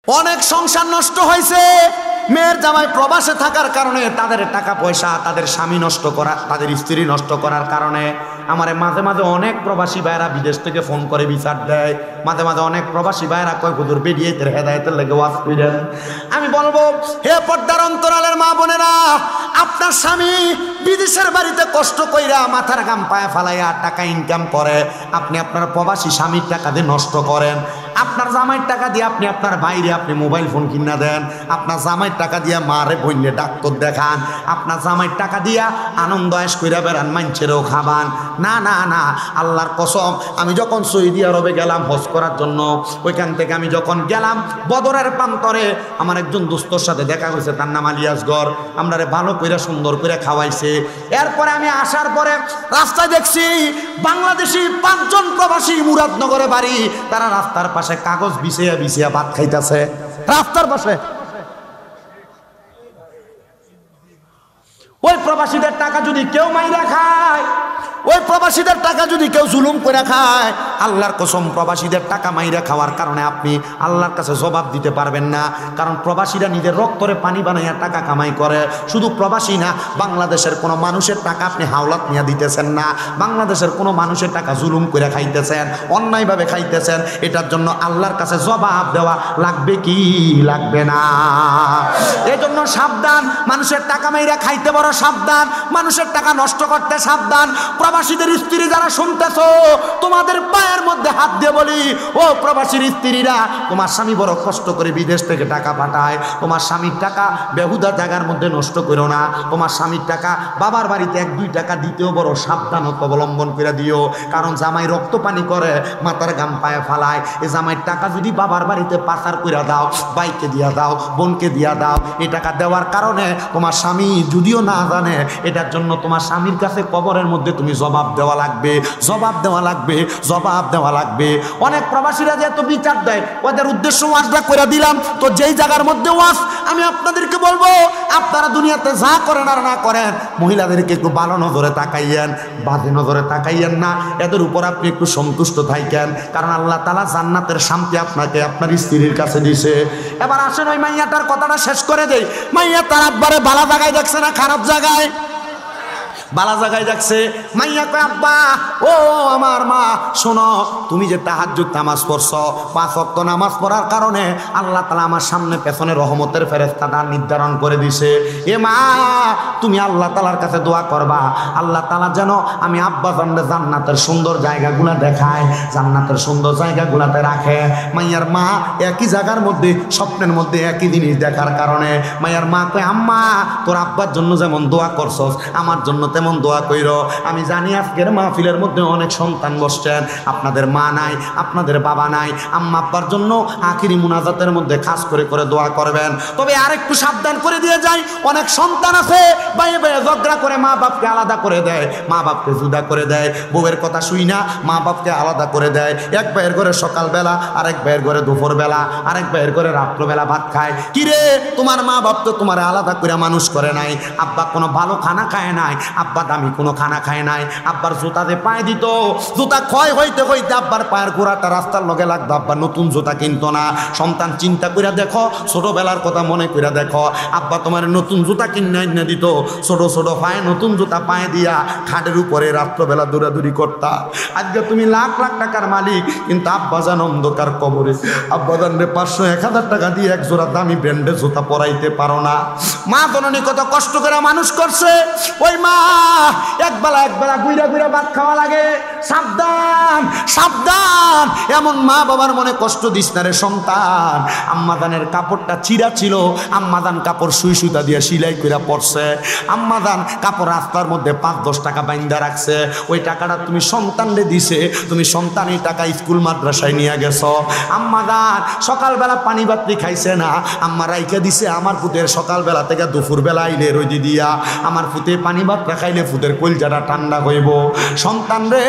অনেক সংসার নষ্ট হয়েছে মেয়ের জামাই প্রবাসে থাকার কারণে, তাদের টাকা পয়সা, তাদের স্বামী নষ্ট করা, তাদের স্ত্রী নষ্ট করার কারণে। আমারে মাঝে মাঝে অনেক প্রবাসী ভাইরা বিদেশ থেকে ফোন করে বিচার দেয়, মাঝে মাঝে অনেক প্রবাসী ভাইরা কয় হুজুর বেরিয়েতের হেদায়েতের লেগে ওয়াজ করেন। আমি বলবো, হে পর্দার অন্তরালের মা বোনেরা, আপনার স্বামী বিদেশের বাড়িতে কষ্ট কইরা মাথার ঘাম পায়ে ফালাইয়া টাকা ইনকাম করে, আপনি আপনার প্রবাসী স্বামীর টাকা দিয়ে নষ্ট করেন। আপনার জামাইয়ের টাকা দিয়ে আপনি আপনার বাইরে আপনি মোবাইল ফোন কিনা দেন, আপনার জামাইয়ের টাকা দিয়ে মারে বইনে ডাক্তার দেখান, আপনার জামাইয়ের টাকা দিয়া আনন্দ আয়েশ কইরা বেড়ান, মাইনছেরও খাবান। না না না, আল্লাহর কসম, আমি যখন সৌদি আরবে গেলাম হজ করার জন্য, ওইখান থেকে আমি যখন গেলাম বদরের প্রান্তরে আমার একজন দোস্তর সাথে দেখা হয়েছে, তার নাম আলিয়াসগর। আমরারে ভালো কইরা সুন্দর করে খাওয়াইছে। এরপরে আমি আসার পরে রাস্তায় দেখছি বাংলাদেশি 5 জন প্রবাসী, মুরাদনগরে বাড়ি, তারা রাস্তার পাশে কাগজ বিছিয়া বিছিয়া ভাত খাইতেছে রাস্তার পাশে। ওই প্রবাসীদের টাকা যদি কেউ মাইরা খায়, ওই প্রবাসীদের টাকা যদি কেউ জুলুম করে খায়, আল্লাহর কসম প্রবাসীদের টাকা মাইরা খাওয়ার কারণে আপনি আল্লাহর কাছে জবাব দিতে পারবেন না। কারণ প্রবাসীরা নিজের রক্তরে পানি বানাইয়া টাকা কামাই করে। শুধু প্রবাসী না, বাংলাদেশের কোনো মানুষের টাকা আপনি হাওলাত নিয়ে দিতেছেন না, বাংলাদেশের কোনো মানুষের টাকা জুলুম করে খাইতেছেন, অন্যায়ভাবে খাইতেছেন। এটার জন্য আল্লাহর কাছে জবাব দেওয়া লাগবে কি লাগবে না? এই জন্য সাবধান, মানুষের টাকা মাইরা খাইতে বড় সাবধান, মানুষের টাকা নষ্ট করতে সাবধান। প্রবাসীদের স্ত্রী যারা শুনতেছো, তোমাদের পায়ের মধ্যে হাত দিয়ে বলি, ও প্রবাসীর স্ত্রীরা, তোমার স্বামী বড় কষ্ট করে বিদেশ থেকে টাকা পাঠায়, তোমার স্বামীর টাকা বেহুদা জায়গার মধ্যে নষ্ট করো না। তোমার স্বামীর টাকা বাবার বাড়িতে 1-2 টাকা দিতেও বড় সাবধানতা অবলম্বন করে দিও। কারণ জামাই রক্ত পানি করে, মাথার ঘাম পায়ে ফালায়। এই জামাইয়ের টাকা যদি বাবার বাড়িতে পাচার করে দাও, বাইকে দিয়া দাও, বোনকে দিয়া দাও, এই টাকা দেওয়ার কারণে তোমার স্বামী যদিও না জানে, এটার জন্য তোমার স্বামীর কাছে কবরের মধ্যে তুমি জবাব দেওয়া লাগবে, জবাব দেওয়া লাগবে, জবাব দেওয়া লাগবে। অনেক প্রবাসীরা যে এত বিচার দেয়, ওদের উদ্দেশ্য ওয়াজটা করে দিলাম। তো যেই জায়গার মধ্যে ওয়াজ, আমি আপনাদেরকে বলবো, আপনারা দুনিয়াতে যা করেন আর না করেন, মহিলাদেরকে একটু ভালো নজরে তাকাইয়েন, বাজে নজরে তাকাইয়েন না। এদের উপর আপনি একটু সন্তুষ্ট থাকেন, কারণ আল্লাহ তাআলা জান্নাতের শান্তি আপনাকে আপনার স্ত্রীর কাছে দিছে। এবার আসেন ওই মাইয়াটার কথাটা শেষ করে দেই। মাইয়া তার আব্বারে ভালো জায়গায় দেখছে না খারাপ জায়গায়? বালা জায়গায় দেখছে। মাইয়া কয়, আব্বা, ও আমার মা, শোনো, তুমি যে তাহাজ্জুদ নামাজ পড়ছো, 5 ওয়াক্ত নামাজ পড়ার কারণে আল্লাহ তাআলা আমার সামনে পেছনে রহমতের ফেরেশতাটা নির্ধারণ করে দিছে। এ মা, তুমি আল্লাহ তাআলার কাছে দোয়া করবা, আল্লাহ তাআলা যেন আমি আব্বা জানলে জান্নাতের সুন্দর জায়গাগুলো দেখায়, জান্নাতের সুন্দর জায়গাগুলোতে রাখে। মাইয়ার মা একই জায়গার মধ্যে স্বপ্নের মধ্যে একই জিনিস দেখার কারণে মাইয়ার মা কয়, আম্মা, তোর আব্বার জন্য যেমন দোয়া করছস, আমার জন্য তেমন দোয়া কইরো। আমি জানি আজকের মাহফিলের মধ্যে অনেক সন্তান বসছেন, আপনাদের মা নাই, আপনাদের বাবা নাই, আম্মা আব্বার জন্য আখিরি মুনাজাতের মধ্যে খাস করে করে দোয়া করবেন। তবে আরেকটু সাবধান করে দিয়ে যাই, অনেক সন্তান আছে বাইরে বাইরে ঝগড়া করে মা বাপকে আলাদা করে দেয়, মা বাপকে জুদা করে দেয়, বউয়ের কথা শুই না মা বাপকে আলাদা করে দেয়। এক ভাইয়ের ঘরে সকালবেলা, আরেক ভাইয়ের ঘরে দুপুরবেলা, আরেক ভাইয়ের ঘরে রাত্রবেলা ভাত খায়। কিরে, তোমার মা বাপ তো তোমার আলাদা করে মানুষ করে নাই, আব্বা কোনো ভালো খানা খায় নাই, আব্বা দামি কোনো খানা খায় নাই, আব্বার জুতাতে পায়ে দিত, জুতা ক্ষয় হইতে হইতে আব্বার পায়ের গোড়াটা রাস্তার লগে লাগতো, আব্বা নতুন জুতা কিনতো না। সন্তান চিন্তা করে দেখো, ছোটবেলার কথা মনে করে দেখো, আব্বা তোমার নতুন জুতা কিনে এনে দিত, ছোট ছোট পায়ে নতুন জুতা পায়ে দিয়া খাটের উপরে রাত্রবেলা দৌড়াদৌড়ি করতা। আজকে তুমি লাখ লাখ টাকার মালিক, কিন্তু আব্বা জান অন্ধকার কবরে। আব্বা জান রে 500-1000 টাকা দিয়ে এক জোড়া দামি ব্র্যান্ডের জুতা পরাইতে পারো না। মা জননী কত কষ্ট করে মানুষ করছে, ওই মা একবেলা গুইরা গুইরা ভাত খাওয়া লাগে। সাবধান সাবধান, এমন মা বাবার মনে কষ্ট দিস না রে সন্তান। আম্মাদানের কাপড়টা চিরা ছিল, আম্মাদান কাপড় সুই সুতা দিয়ে সেলাই করে পড়ছে, আম্মাদান কাপড় রাস্তার মধ্যে 5-10 টাকা বাইন্দা রাখছে, ওই টাকাটা তুমি সন্তানরে দিছে, তুমি সন্তান এই টাকা স্কুল মাদ্রাসায় নিয়ে গেছো। আম্মাদান সকালবেলা পানি বাতি খাইছে না, আম্মা রাইখা দিছে আমার পুতের সকালবেলা থেকে দুপুরবেলা আইলে রোদি দিয়া আমার পুতে পানি ভাত রাখাই খাইলে ফুদের কলজাটা ঠান্ডা হইব। সন্তান রে,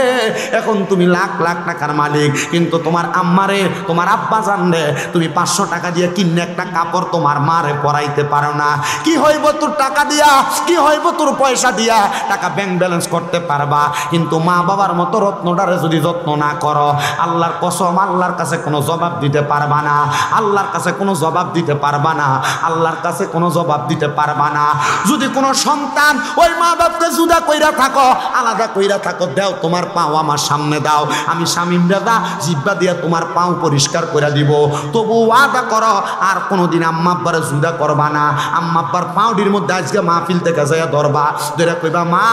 এখন তুমি লাখ লাখ টাকার মালিক, কিন্তু তোমার আম্মারে, তোমার আব্বা জানলে তুমি 500 টাকা দিয়ে কিনে একটা কাপড় তোমার মারে পরাইতে পারো না। কি হইব তোর টাকা দিয়া, কি হইব তোর পয়সা দিয়া? টাকা ব্যাংক ব্যালেন্স করতে পারবা, কিন্তু মা বাবার মতো রত্নটারে যদি যত্ন না করো, আল্লাহর কসম আল্লাহর কাছে কোনো জবাব দিতে পারবা না। আল্লাহর কাছে কোনো জবাব দিতে পারবা না। আল্লাহর কাছে কোনো জবাব দিতে পারবা না। যদি কোনো সন্তান ওই মা বাপকে জুদা কইরা থাকো, আলাদা কইরা থাকো, দাও তোমার পাও আমার সামনে দাও, আমি শামীম দাদা জিব্বা দিয়া তোমার পাও পরিষ্কার করে দিব। তবু ওয়াদা করো আর কোনোদিন আম্মা আব্বারে জুদা করবা না। আম্মা আব্বার পাউডির মধ্যে আজকে মাহফিল থেকে যাইয়া ধরবা, ধরে কইবা মা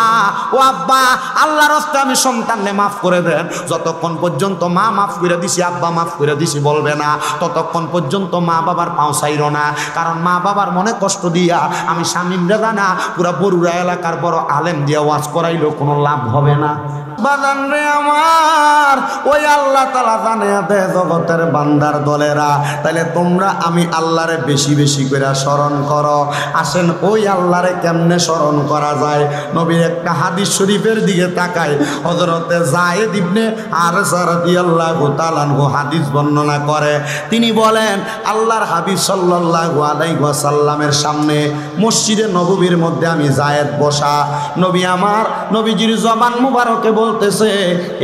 ও আব্বা আল্লাহর রাস্তায় আমি সন্তানকে মাফ করে দেন। যতক্ষণ পর্যন্ত মা মাফ করে দিছি, আব্বা মাফ করে দিছি বলবে না, ততক্ষণ পর্যন্ত মা বাবার পাও চাইরো না। কারণ মা বাবার মনে কষ্ট দিয়া আমি শামীম দাদা না, পুরা বরুড়া এলাকার বড় আলেম দিয়া ওয়াজ করাইলেও কোনো লাভ হবে না। বাজান রে আমার, ওই আল্লাহ তাআলা জানে দে জগতের বান্দার দলেরা, তাইলে তোমরা আমি আল্লাহরে বেশি বেশি করে স্মরণ করো। আসেন ওই আল্লাহরে কেমনে স্মরণ করা যায়। নবীর একটা হাদিস শরীফের দিকে তাকায়, হযরতে যায়েদ ইবনে হারেসা রাদিয়াল্লাহু তাআলা আনহু হাদিস বর্ণনা করে। তিনি বলেন আল্লাহর হাবিব সাল্লাল্লাহু আলাইহি ওয়াসাল্লামের সামনে মসজিদে নববীর মধ্যে আমি যায়েদ বসা, নবী আমার নবীজির জবান মুবারকে বলতেছে,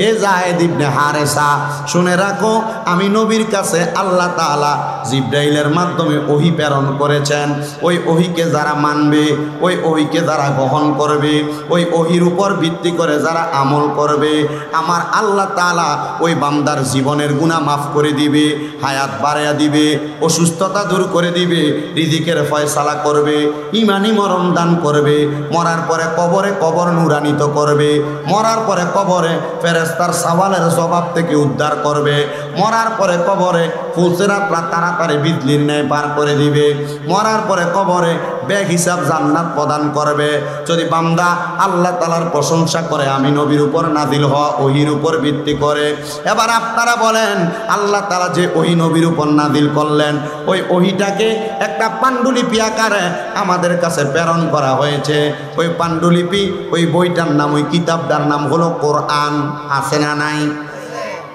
এ যায়েদ ইবনে হারেসা শুনে রাখো, আমি নবীর কাছে আল্লাহ তাআলা জিবরাইলের মাধ্যমে ওহী প্রেরণ করেছেন। ওই ওহীকে যারা মানবে, ওই ওহীকে যারা গ্রহণ করবে, ওই ওহীর উপর ভিত্তি করে যারা আমল করবে, আমার আল্লাহ তাআলা ওই বান্দার জীবনের গুনাহ মাফ করে দিবে, হায়াত বাড়াইয়া দিবে, অসুস্থতা দূর করে দিবে, রিজিকের ফয়সালা করবে, ইমানি মরণ দান করবে, মরার পরে কবরে কবর নূরান্বিত করবে, মরার পরে কবরে ফেরেশতার সওয়ালের জবাব থেকে উদ্ধার করবে, মরার পরে কবরে ফুলসিরাতরা তাড়াতাড়ি বিজলির ন্যায় পার করে দিবে, মরার পরে কবরে বেগ হিসাব জান্নাত প্রদান করবে। যদি বান্দা আল্লাহ তাআলার প্রশংসা করে, আমি নবীর উপর নাজিল হওয়া ওহীর উপর ভিত্তি করে। এবার আপনারা বলেন আল্লাহ তাআলা যে ওহী নবীর উপর নাজিল করলেন, ওই ওহীটাকে একটা পাণ্ডুলিপি আকারে আমাদের কাছে প্রেরণ করা হয়েছে। ওই পাণ্ডুলিপি, ওই বইটার নাম, ওই কিতাবটার নাম হলো কোরআন। আছে না নাই?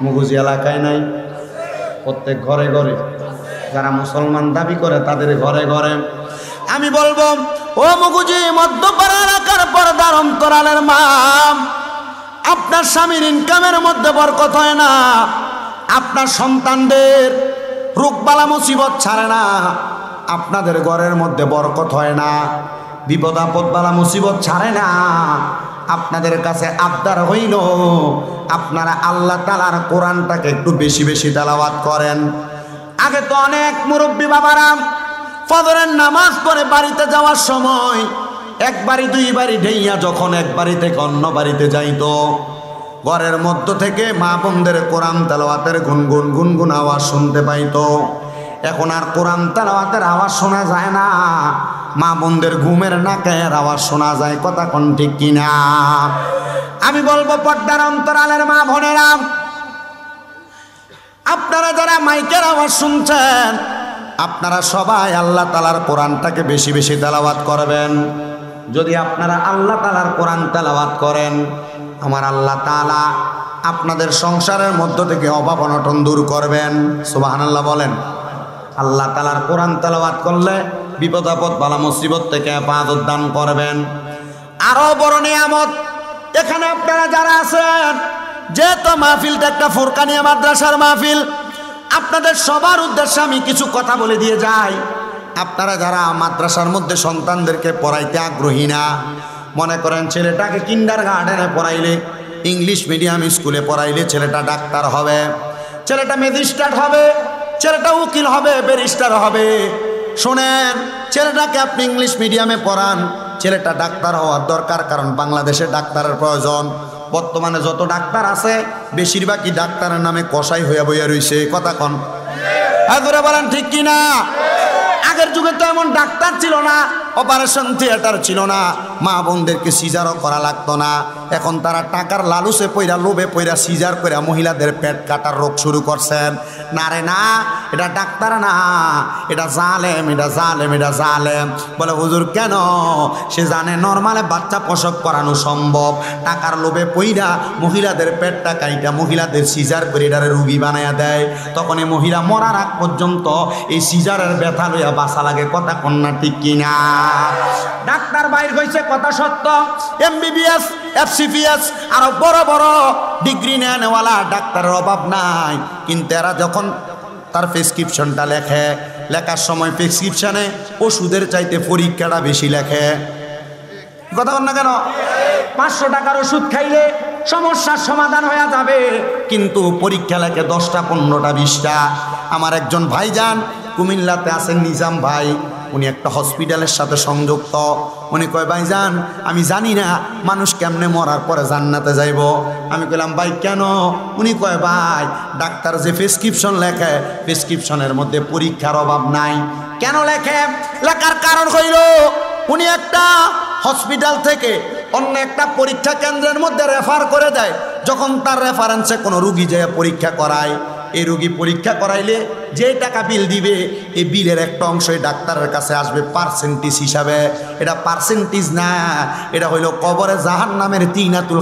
মুগুজি এলাকায় নাই? প্রত্যেক ঘরে ঘরে, যারা মুসলমান দাবি করে তাদের ঘরে ঘরে। আমি বলবো ও মুগুজি মধ্যপাড়া এলাকার পর্দার অন্তরালের মা, আপনার স্বামীর ইনকামের মধ্যে বরকত হয় না, আপনার সন্তানদের রোগবালা মুসিবত ছাড়ে না, আপনাদের ঘরের মধ্যে বরকত হয় না, বিপদ আপদ বালা মুসিবত ছাড়ে না। আপনাদের কাছে আবদার হইল আপনারা আল্লাহ তাআলার কোরআনটাকে একটু বেশি বেশি তেলাওয়াত করেন। আগে তো অনেক মুরব্বী বাবারা ফজরের নামাজ পড়ে বাড়িতে যাওয়ার সময় একবারই দুইবারই ঢেইয়া যখন এক বাড়ি থেকে অন্য বাড়িতে যাইতো, ঘরের মধ্য থেকে মা বোনদের কোরআন তেলাওয়াতের গুনগুন গুনগুন আওয়াজ শুনতে পাইতো। এখন আর কোরআন তেলাওয়াতের আওয়াজ শোনা যায় না, মা বোনদের ঘুমের নাকের আওয়াজ শোনা যায়। কথা কোন ঠিক কিনা? আমি বলবো পর্দার অন্তরালের মা বোনেরা, আপনারা যারা মাইকের আওয়াজ শুনছেন, আপনারা সবাই আল্লাহ তাআলার কোরআনটাকে বেশি বেশি তেলাওয়াত করবেন। যদি আপনারা আল্লাহ তাআলার কোরআন তেলাওয়াত করেন, আমার আল্লাহ তাআলা আপনাদের সংসারের মধ্য থেকে অভাব অনটন দূর করবেন। সুবহানাল্লাহ বলেন। আল্লাহ তাআলার কোরআন তেলাওয়াত করলে বিপদ আপদ বালা মুসিবত থেকে হেফাজত দান করবেন। আরো বড় নিয়ামত, এখানে আপনারা যারা আছেন, যেহেতু মাহফিলটা একটা ফুরকানিয়া মাদ্রাসার মাহফিল, আপনাদের সবার উদ্দেশ্যে আমি কিছু কথা বলে দিয়ে যাই। আপনারা যারা মাদ্রাসার মধ্যে সন্তানদেরকে পড়াইতে আগ্রহী না, মনে করেন ছেলেটাকে কিন্ডারগার্টেনে পড়াইলে, ইংলিশ মিডিয়াম স্কুলে পড়াইলে ছেলেটা ডাক্তার হবে, ছেলেটা ম্যাজিস্ট্রেট হবে, ছেলেটা উকিল হবে, ব্যারিস্টার হবে। শোনেন, ছেলেটাকে আপনি ইংলিশ মিডিয়ামে পড়ান, ছেলেটা ডাক্তার হওয়ার দরকার, কারণ বাংলাদেশে ডাক্তারের প্রয়োজন। বর্তমানে যত ডাক্তার আছে বেশিরভাগই ডাক্তারের নামে কসাই হইয়া বইয়া রইছে। কথা কন ধরে বলেন ঠিক কিনা? আগের যুগে তো এমন ডাক্তার ছিল না, অপারেশন থিয়েটার ছিল না, মা বোনদেরকে সিজারও করা লাগতো না। এখন তারা টাকার লালুসে পইরা, লোভে পইরা সিজার করে মহিলাদের পেট কাটার রোগ শুরু করছেন। না রে না, এটা ডাক্তার না, এটা জালেম, এটা জালেম, এটা জালেম। বলে হুজুর কেন? সে জানে নরমালে বাচ্চা প্রসব করানো সম্ভব, টাকার লোভে পইরা মহিলাদের পেটটা কাইটা মহিলাদের সিজার করে এটারে রুগী বানায়া দেয়। তখন এই মহিলা মরার আগ পর্যন্ত এই সিজারের ব্যথা লইয়া বাসা লাগে। কথা কন্যা ঠিক কিনা? ডাক্তার বাইর হয়েছে, কথা সত্য। MBBS, FCPS আরো বড় বড় ডিগ্রি নেওয়ালা ডাক্তারের অভাব নাই, কিন্তু এরা যখন তার প্রেসক্রিপশনটা লেখে, লেখার সময় প্রেসক্রিপশনে ওষুধের চাইতে পরীক্ষাটা বেশি লেখে। কথা বল না কেন? 500 টাকার ওষুধ খাইলে সমস্যার সমাধান হয়ে যাবে, কিন্তু পরীক্ষা লেখে 10টা 15টা 20টা। আমার একজন ভাইজান কুমিল্লাতে আছেন, নিজাম ভাই, উনি একটা হসপিটালের সাথে সংযুক্ত। উনি কয় ভাইজান আমি জানি না মানুষ কেমনে মরার পরে জান্নাতে যাইব। আমি কইলাম ভাই কেন? উনি কয় ভাই ডাক্তার যে প্রেসক্রিপশন লেখে, প্রেসক্রিপশনের মধ্যে পরীক্ষার অভাব নাই। কেন লেখে? লেখার কারণ হইল উনি একটা হসপিটাল থেকে অন্য একটা পরীক্ষা কেন্দ্রের মধ্যে রেফার করে দেয়। যখন তার রেফারেন্সে কোনো রুগী যায় পরীক্ষা করায়, এই রুগী পরীক্ষা করাইলে যে টাকা বিল দিবে, এই বিলের একটা অংশই ডাক্তারের কাছে আসবে পার্সেন্টেজ হিসাবে। এটা পার্সেন্টেজ না, এটা হইল কবরে জাহান্নামের তিনাতুল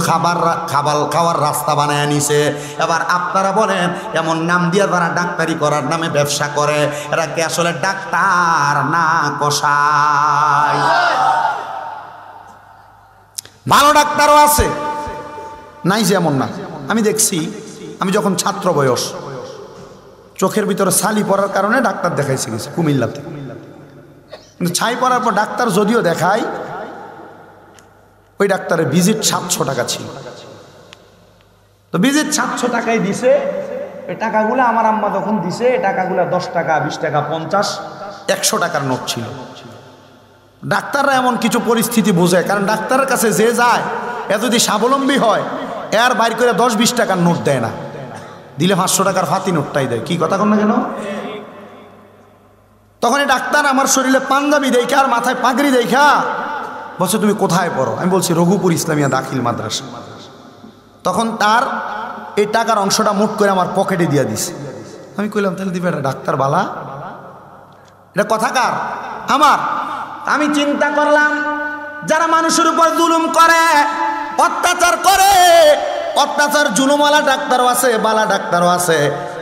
খাওয়ার রাস্তা বানায় নিছে। এবার আপনারা বলেন এমন নাম দিয়ে তারা ডাক্তারি করার নামে ব্যবসা করে, এরা কি আসলে ডাক্তার না কসাই? ভালো ডাক্তারও আছে, নাই যেমন না। আমি দেখছি, আমি যখন ছাত্র বয়স, চোখের ভিতরে ছালি পড়ার কারণে ডাক্তার দেখাইছে গেছে কুমিল্লাতে। কিন্তু ছাই পড়ার পর ডাক্তার যদিও দেখায়, ওই ডাক্তারের ভিজিট 700 টাকা ছিল। তো ভিজিট 700 টাকায় দিছে। এই টাকাগুলো আমার আম্মা যখন দিছে, এই টাকাগুলো 10 টাকা 20 টাকা 50 100 টাকার নোট ছিল। ডাক্তাররা এমন কিছু পরিস্থিতি বোঝে, কারণ ডাক্তারের কাছে যে যায় এ যদি স্বাবলম্বী হয়, এর বাইর করে 10-20 টাকার নোট দেয় না, দিলে 500 টাকার ফাতি নোটটাই দেয়। কি কথা কন না কেন? তখন এই ডাক্তার আমার শরীরে পাঞ্জাবি দেখা আর মাথায় পাগড়ি দেখা বলছে তুমি কোথায় পড়ো? আমি বলছি রঘুপুর ইসলামিয়া দাখিল মাদ্রাসা। তখন তার এই টাকার অংশটা মুট করে আমার পকেটে দিয়ে দিছে। আমি কইলাম তাহলে দিবে এটা ডাক্তার বালা, এটা কথাকার আমার। আমি চিন্তা করলাম যারা মানুষের উপর জুলুম করে, অত্যাচার করে, অত্যাচার জুলুমওয়ালা ডাক্তারও আছে, বালা ডাক্তারও আছে।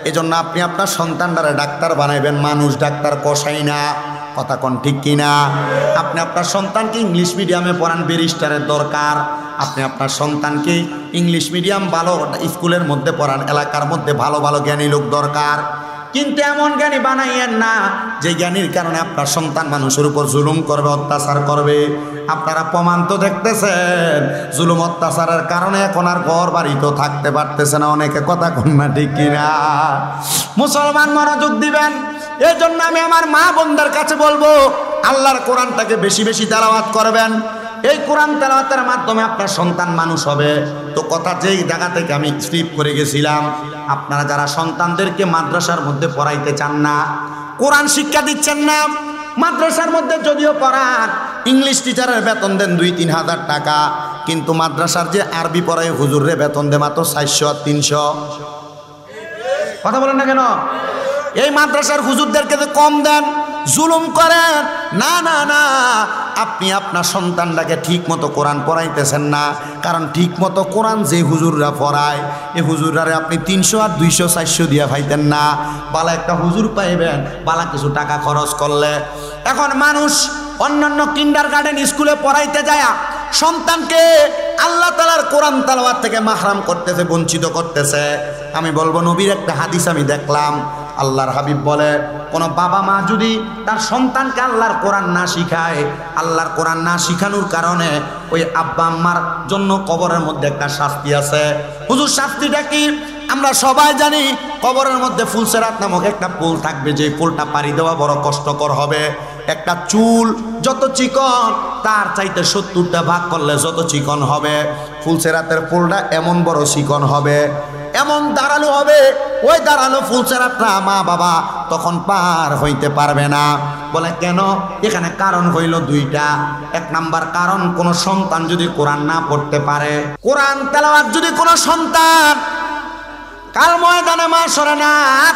এজন্য আপনি আপনার সন্তানটারে ডাক্তার বানাইবেন, মানুষ ডাক্তার কষাই না। কথা কোন ঠিক কিনা? আপনি আপনার সন্তানকে ইংলিশ মিডিয়ামে পড়ান, ব্যারিস্টারের দরকার। আপনি আপনার সন্তানকে ইংলিশ মিডিয়াম ভালো স্কুলের মধ্যে পড়ান, এলাকার মধ্যে ভালো ভালো জ্ঞানী লোক দরকার। কিন্তু এমন জ্ঞানী বানাইয়েন না যে জ্ঞানীর কারণে আপনার সন্তান মানুষের উপর জুলুম করবে, অত্যাচার করবে। আপনারা প্রমাণ তো দেখতেছেন, জুলুম অত্যাচারের কারণে এখন আর ঘর বাড়ি তো থাকতে পারতেছে না অনেকে। কথা কন্যা ঠিক কিনা? মুসলমান মনোযোগ দিবেন। এই জন্য আমি আমার মা বোনদের কাছে বলবো, আল্লাহর কোরআনটাকে বেশি বেশি তেলাওয়াত করবেন। এই কোরআন তেলাওয়াতের মাধ্যমে আপনার সন্তান মানুষ হবে। তো কথা যেই জায়গা থেকে আমি স্লিপ করে গেছিলাম, আপনারা যারা সন্তানদেরকে মাদ্রাসার মধ্যে পড়াইতে চান না, কোরআন শিক্ষা দিচ্ছেন না, মাদ্রাসার মধ্যে যদিও পড়ান, ইংলিশ টিচারের বেতন দেন 2-3 হাজার টাকা, কিন্তু মাদ্রাসার যে আরবি পড়ায় হুজুরের বেতন দেয় মাত্র 400 আর 300। কথা বলেন না কেন? এই মাদ্রাসার হুজুরদেরকে যে কম দেন, জুলুম করেন। না না না, আপনি আপনার সন্তানটাকে ঠিক মতো কোরআন পড়াইতেছেন না। কারণ ঠিক মতো কোরআন যে হুজুররা পড়ায়, এই হুজুরারে আপনি 300 আর 200 400 দিয়া পাইতেন না। বালা একটা হুজুর পাইবেন বালা কিছু টাকা খরচ করলে। এখন মানুষ অন্যান্য কিন্ডারগার্টেন স্কুলে পড়াইতে যায়, সন্তানকে আল্লাহ তাআলার কোরআন তেলাওয়াত থেকে মাহরাম করতেছে, বঞ্চিত করতেছে। আমি বলবো নবীর একটা হাদিস আমি দেখলাম, আল্লাহর হাবিব বলে কোন বাবা মা যদি তার সন্তানকে আল্লাহর কোরআন না শিখায়, আল্লাহর কোরআন না শিখানোর কারণে ওই আব্বা আম্মার জন্য কবরের মধ্যে একটা শাস্তি আছে। হুজুর শাস্তিটা কি? আমরা সবাই জানি কবরের মধ্যে ফুলসেরাত নামক একটা পুল থাকবে, যে পুলটা পাড়ি দেওয়া বড় কষ্টকর হবে। একটা চুল যত চিকন তার চাইতে 70টা ভাগ করলে যত চিকন হবে। ফুলসেরাতের পুলটা এমন বড় চিকন হবে, এমন দাঁড়ালো হবে, ওই দাঁড়ালো ফুলসেরাতটা মা বাবা তখন পার হইতে পারবে না। বলে কেন? এখানে কারণ হইল 2টা। 1 নাম্বার কারণ, কোন সন্তান যদি কোরআন না পড়তে পারে, কোরআন তেলাওয়াত যদি কোন সন্তান কাল ময়দানে মাশরে না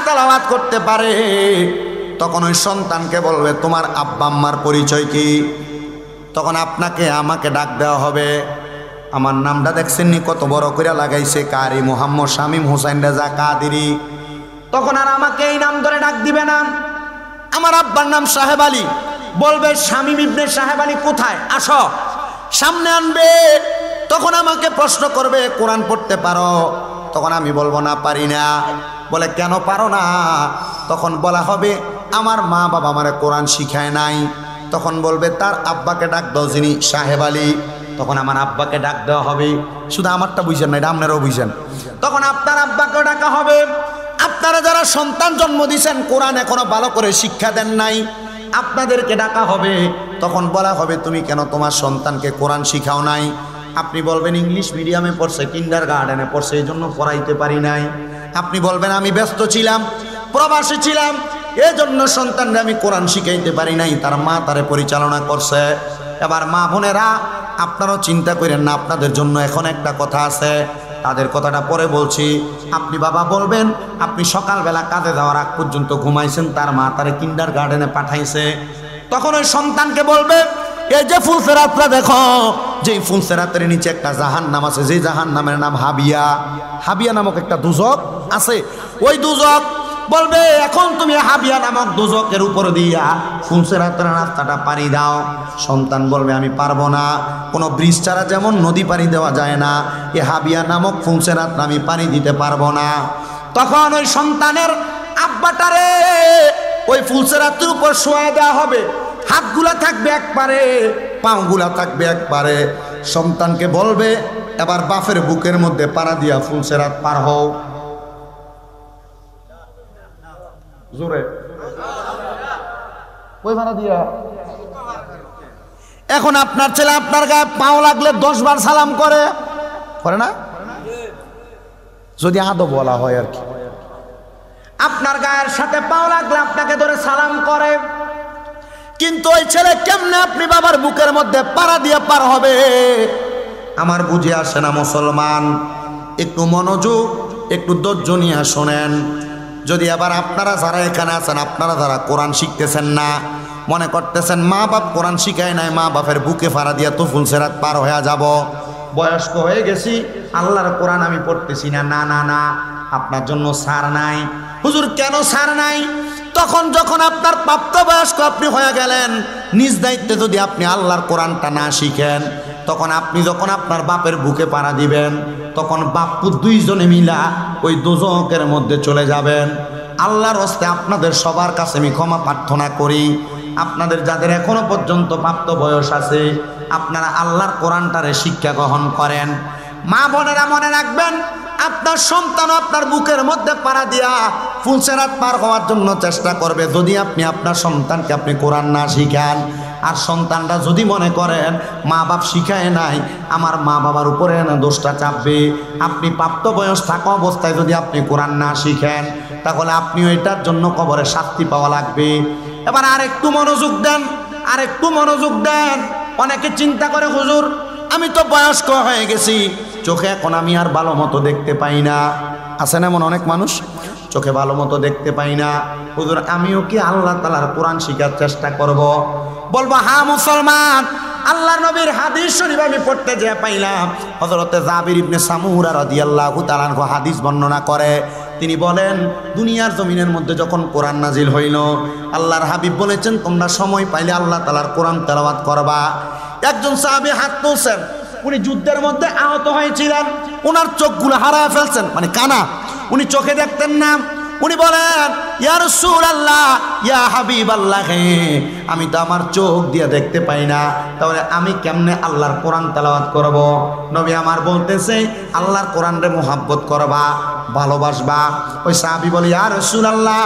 তেলাওয়াত করতে পারে, তখন ওই সন্তানকে বলবে তোমার আব্বা আম্মার পরিচয় কি? তখন আপনাকে আমাকে ডাক দেওয়া হবে। আমার নামটা দেখছেন নি কত বড় করে লাগাইছে, কারি মোহাম্মদ শামীম হোসেন রেজা কাদেরী। তখন আর আমাকে এই নাম ধরে ডাক দিবে না, আমার আব্বার নাম সাহেব আলী, বলবে শামীম ইবনে সাহেব আলী কোথায়, আসো, সামনে আনবে। তখন আমাকে প্রশ্ন করবে কোরআন পড়তে পারো? তখন আমি বলবো না, পারি না। বলে কেন পারো না? তখন বলা হবে আমার মা বাবা আমারে কোরআন শিখায় নাই। তখন বলবে তার আব্বাকে ডাক দাও যিনি সাহেব আলী। তখন আমার আব্বাকে ডাক দেওয়া হবে। শুধু আমারটা বুঝছেন না, এটা আপনারাও বুঝছেন। তখন আপনার আব্বাকে ডাকা হবে। আপনারা যারা সন্তান জন্ম দিয়েছেন কোরআন এখনো ভালো করে শিক্ষা দেন নাই, আপনাদেরকে ডাকা হবে। তখন বলা হবে তুমি কেন তোমার সন্তানকে কোরআন শিখাও নাই? আপনি বলবেন ইংলিশ মিডিয়ামে পড়ছে, কিন্ডার গার্ডেনে পড়ছে, এই জন্য পড়াইতে পারি নাই। আপনি বলবেন আমি ব্যস্ত ছিলাম, প্রবাসী ছিলাম, এই জন্য সন্তানরা আমি কোরআন শিখাইতে পারি নাই, তার মা তারে পরিচালনা করছে। এবার মা বোনেরা আপনারাও চিন্তা করেন না, আপনাদের জন্য এখন একটা কথা আছে, তাদের কথাটা পরে বলছি। আপনি বাবা বলবেন আপনি সকালবেলা কাজে যাওয়ার আগ পর্যন্ত ঘুমাইছেন, তার মা তারে কিন্ডার গার্ডেনে পাঠাইছে। তখন ওই সন্তানকে বলবে এই যে ফুলসেরাতটা দেখো, যে ফুলসেরাতের নিচে একটা জাহান্নাম আছে, যে জাহান্নামের নাম হাবিয়া। হাবিয়া নামক একটা দুজক আছে, ওই দুজক বলবে এখন তুমি হাবিয়া নামক দুজকের উপর দিয়া ফুলসেরাতের রাস্তাটা পাড়ি দাও। সন্তান বলবে আমি পারবো না, কোনো ব্রিজ ছাড়া যেমন নদী পাড়ি দেওয়া যায় না, এ হাবিয়া নামক ফুলসেরাত আমি পাড়ি দিতে পারবো না। তখন ওই সন্তানের আব্বাটারে ওই ফুলসেরাতের উপর শোয়া দেওয়া হবে, হাতগুলা থাকবে একবারে, পাগুলা থাকবে একবারে। সন্তানকে বলবে এবার বাপের বুকের মধ্যে পাড়া দিয়া ফুলসেরাত পার হও। জোরে ওই ভাড়া দিয়া। এখন আপনার ছেলে আপনার গায়ে পাও লাগলে 10 বার সালাম করে না? যদি আদব বলা হয় আর কি। আপনার গায়ের সাথে পাও লাগলে আপনাকে ধরে সালাম করে, কিন্তু ওই ছেলে কেমনে আপনি বাবার বুকের মধ্যে পাড়া দিয়ে পার হবে? আমার বুঝে আসে না মুসলমান। একটু মনোযোগ, একটু ধৈর্য নিয়ে শোনেন। যদি আবার আপনারা যারা এখানে আছেন, আপনারা যারা কোরআন শিখতেছেন না, মনে করতেছেন মা বাপ কোরআন শিখায় নাই, মা বাপের বুকে ফাড়া দিয়া তো ফুলসেরাত পার হয়ে যাব, বয়স্ক হয়ে গেছি, আল্লাহর কোরআন আমি পড়তেছি না। না না না, আপনার জন্য ছাড় নাই। হুজুর কেন ছাড় নাই? তখন যখন আপনার প্রাপ্তবয়স্ক আপনি হয়ে গেলেন, নিজ দায়িত্বে যদি আপনি আল্লাহর কোরআনটা না শিখেন, তখন আপনি যখন আপনার বাপের বুকে পাড়া দিবেন, তখন বাপ্পু দুইজনে মিলা ওই দোজকের মধ্যে চলে যাবেন। আল্লাহর হস্তে আপনাদের সবার কাছে আমি ক্ষমা প্রার্থনা করি। আপনাদের যাদের এখনো পর্যন্ত প্রাপ্ত বয়স আছে, আপনারা আল্লাহর কোরআনটারে শিক্ষা গ্রহণ করেন। মা বোনেরা মনে রাখবেন, আপনার সন্তান আপনার বুকের মধ্যে পাড়া দিয়া ফুলসেরাত পার হওয়ার জন্য চেষ্টা করবে, যদি আপনি আপনার সন্তানকে আপনি কোরআন না শিখান। আর সন্তানরা যদি মনে করেন মা বাপ শিখায় নাই, আমার মা বাবার উপরে না দোষটা চাপবে। আপনি প্রাপ্ত বয়স থাকা অবস্থায় যদি আপনি কোরআন না শিখেন, তাহলে আপনিও এটার জন্য কবরে শাস্তি পাওয়া লাগবে। এবার আরেকটু মনোযোগ দেন, আরেকটু মনোযোগ দেন। অনেকে চিন্তা করে হুজুর আমি তো বয়স্ক হয়ে গেছি, চোখে এখন আমি আর ভালো মতো দেখতে পাই না। আছে না এমন অনেক মানুষ, চোখে ভালো মতো দেখতে পাই না, হুজুর আমিও কি আল্লাহ তাআলার কোরআন শিখার চেষ্টা করব? বলবো হ্যাঁ মুসলমান, আল্লাহর নবীর হাদিস শরীফ আমি পড়তে যে পাইলাম, হযরতে জাবির ইবনে সামুরা রাদিয়াল্লাহু তাআলা আনহু হাদিস বর্ণনা করে। তিনি বলেন দুনিয়ার জমিনের মধ্যে যখন কোরআন নাজিল হইল, আল্লাহর হাবিব বলেছেন তোমরা সময় পাইলে আল্লাহ তাআলার কোরআন তেলাওয়াত করবা। একজন সাহাবী হাত তুলছেন, উনি যুদ্ধের মধ্যে আহত হয়েছিলেন, ওনার চোখগুলো হারায় ফেলছেন, মানে কানা, উনি চোখে দেখতেন না। উনি বলেন ইয়া রাসূলুল্লাহ, ইয়া হাবিবাল্লাহ, আমি তো আমার চোখ দিয়ে দেখতে পাই না, তাহলে আমি কেমনে আল্লাহর কোরআন তেলাওয়াত করব? নবী আমার বলতেছে আল্লাহর কোরআনরে মুহাব্বত করবা, ভালোবাসবা। ওই সাহাবী বলে ইয়া রাসূলুল্লাহ,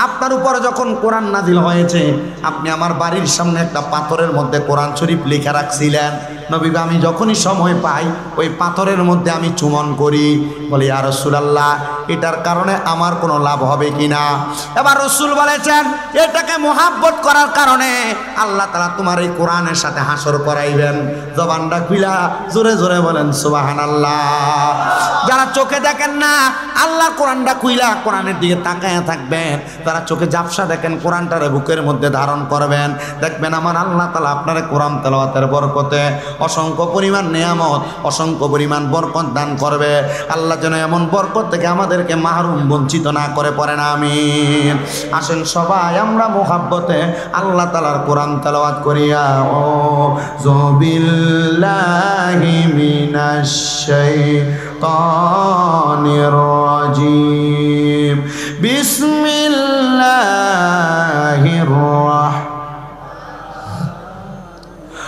আপনার উপরে যখন কোরআন নাজিল হয়েছে, আপনি আমার বাড়ির সামনে একটা পাথরের মধ্যে কোরআন শরীফ লেখা রাখছিলেন, নবী আমি যখনই সময় পাই ওই পাথরের মধ্যে আমি চুমন করি। বলি ইয়া রাসূলুল্লাহ, এটার কারণে আমার কোনো লাভ হবে কিনা? এবার রাসূল বলেছেন এটাকে মোহাব্বত করার কারণে আল্লাহ তাআলা তোমার এই কোরআনের সাথে হাসর করাইবেন। জবানটা খুলা জোরে জোরে বলেন সুবহানাল্লাহ। যারা চোখে দেখেন না আল্লাহ কোরআনটা খুইলা কোরআনের দিকে তাকায় থাকবেন, তারা চোখে ঝাপসা দেখেন কোরআনটারে বুকের মধ্যে ধারণ করবেন, দেখবেন আমার আল্লাহ তাআলা আপনার কোরআন তেলাওয়াতের বরকতে অসংখ্য পরিমাণ নিয়ামত, অসংখ্য পরিমাণ বরকত দান করবে। আল্লাহ যেন এমন বরকত থেকে আমাদেরকে মাহরুম বঞ্চিত না করে পড়েন আমিন। আসেন সবাই আমরা মুহাব্বতে আল্লাহ তাআলার কোরআন তেলাওয়াত করিয়া ও বিল্লাহি মিনাশ শাইতানির রাজিম বিসমিল্লাহির রাহমানির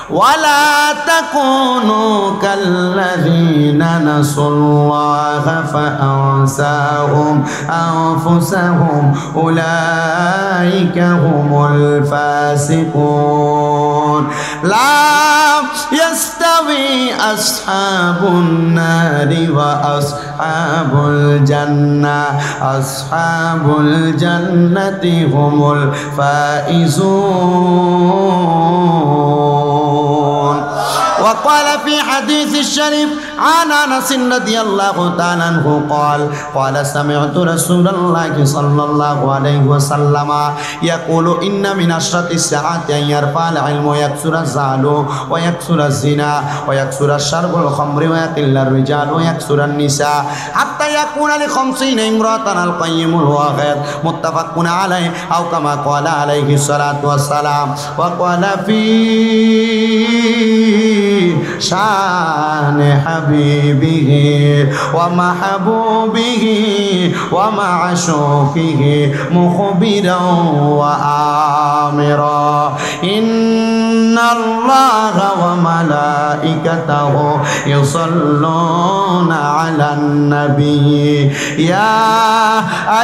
ولا تكونوا كالذين نسوا الله فأنساهم أنفسهم أولئك هم الفاسقون لا يستوي أصحاب النار وأصحاب الجنة أصحاب الجنة هم الفائزون. وقال في حديث الشريف عن أنس رضي الله تعالى عنه قال سمعت رسول الله صلى الله عليه وسلم يقول إن من أشرط الساعة أن يرفع العلم ويكثر الزعل ويكثر الزنا ويكثر الشرب الخمر ويقل الرجال ويكثر النساء حتى يكون ل50 امرأة القيم الواغد متفق عليه أو كما قال عليه الصلاة والسلام. وقال في شان حبيبه ومحبوبه ومعشوقه مخبرا وآمرا إن الله وملائكته يصلون على النبي يا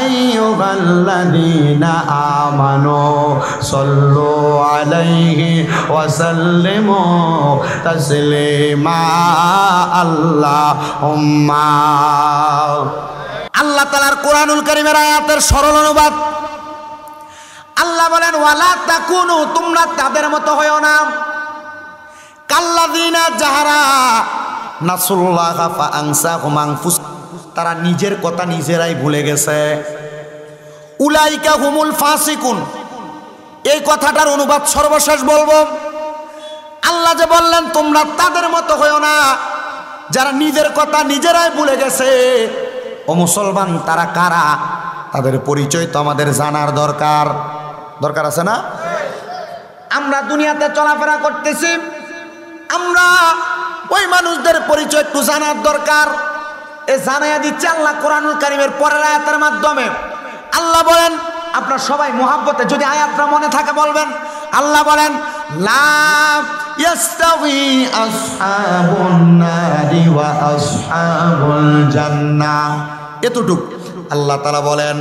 أيها الذين آمنوا صلوا عليه وسلموا تسليما اللهم. আল্লাহ তাআলার কোরআনুল কারীমের আয়াতের সরল অনুবাদ, আল্লাহ বলেন ওয়ালা তাকুনু, তোমরা তাদের মতো হয়ো না, কাল্লাযিনা যাহারা নাসুল্লাহ ফাআনসাহুম আনফুসাহুম, তারা নিজের কথা নিজেরাই ভুলে গেছে। উলাইকা হুমুল ফাসিকুন, এই কথাটার অনুবাদ সর্বশেষ বলবো। আল্লাহ যে বললেন তোমরা তাদের মতো হয়ো না যারা নিজের কথা নিজেরাই ভুলে গেছে। ও মুসলমান, তারা কারা? তাদের পরিচয় তো আমাদের জানার দরকার আছে না? আমরা দুনিয়াতে চলাফেরা করতেছি, আমরা ওই মানুষদের পরিচয় একটু জানার দরকার। এ জানাইয়া দিচ্ছে আল্লাহ কোরআনুল কারীমের পরের আয়াতের মাধ্যমে। আল্লাহ বলেন, আপনার সবাই মুহাব্বতে যদি আয়াতটা মনে থাকে বলবেন, আল্লাহ বলেন লা ইয়াস্তাউই আসহাবুন নারি ওয়া আসহাবুল জান্নাহ। এতটুক আল্লাহ তাআলা বলেন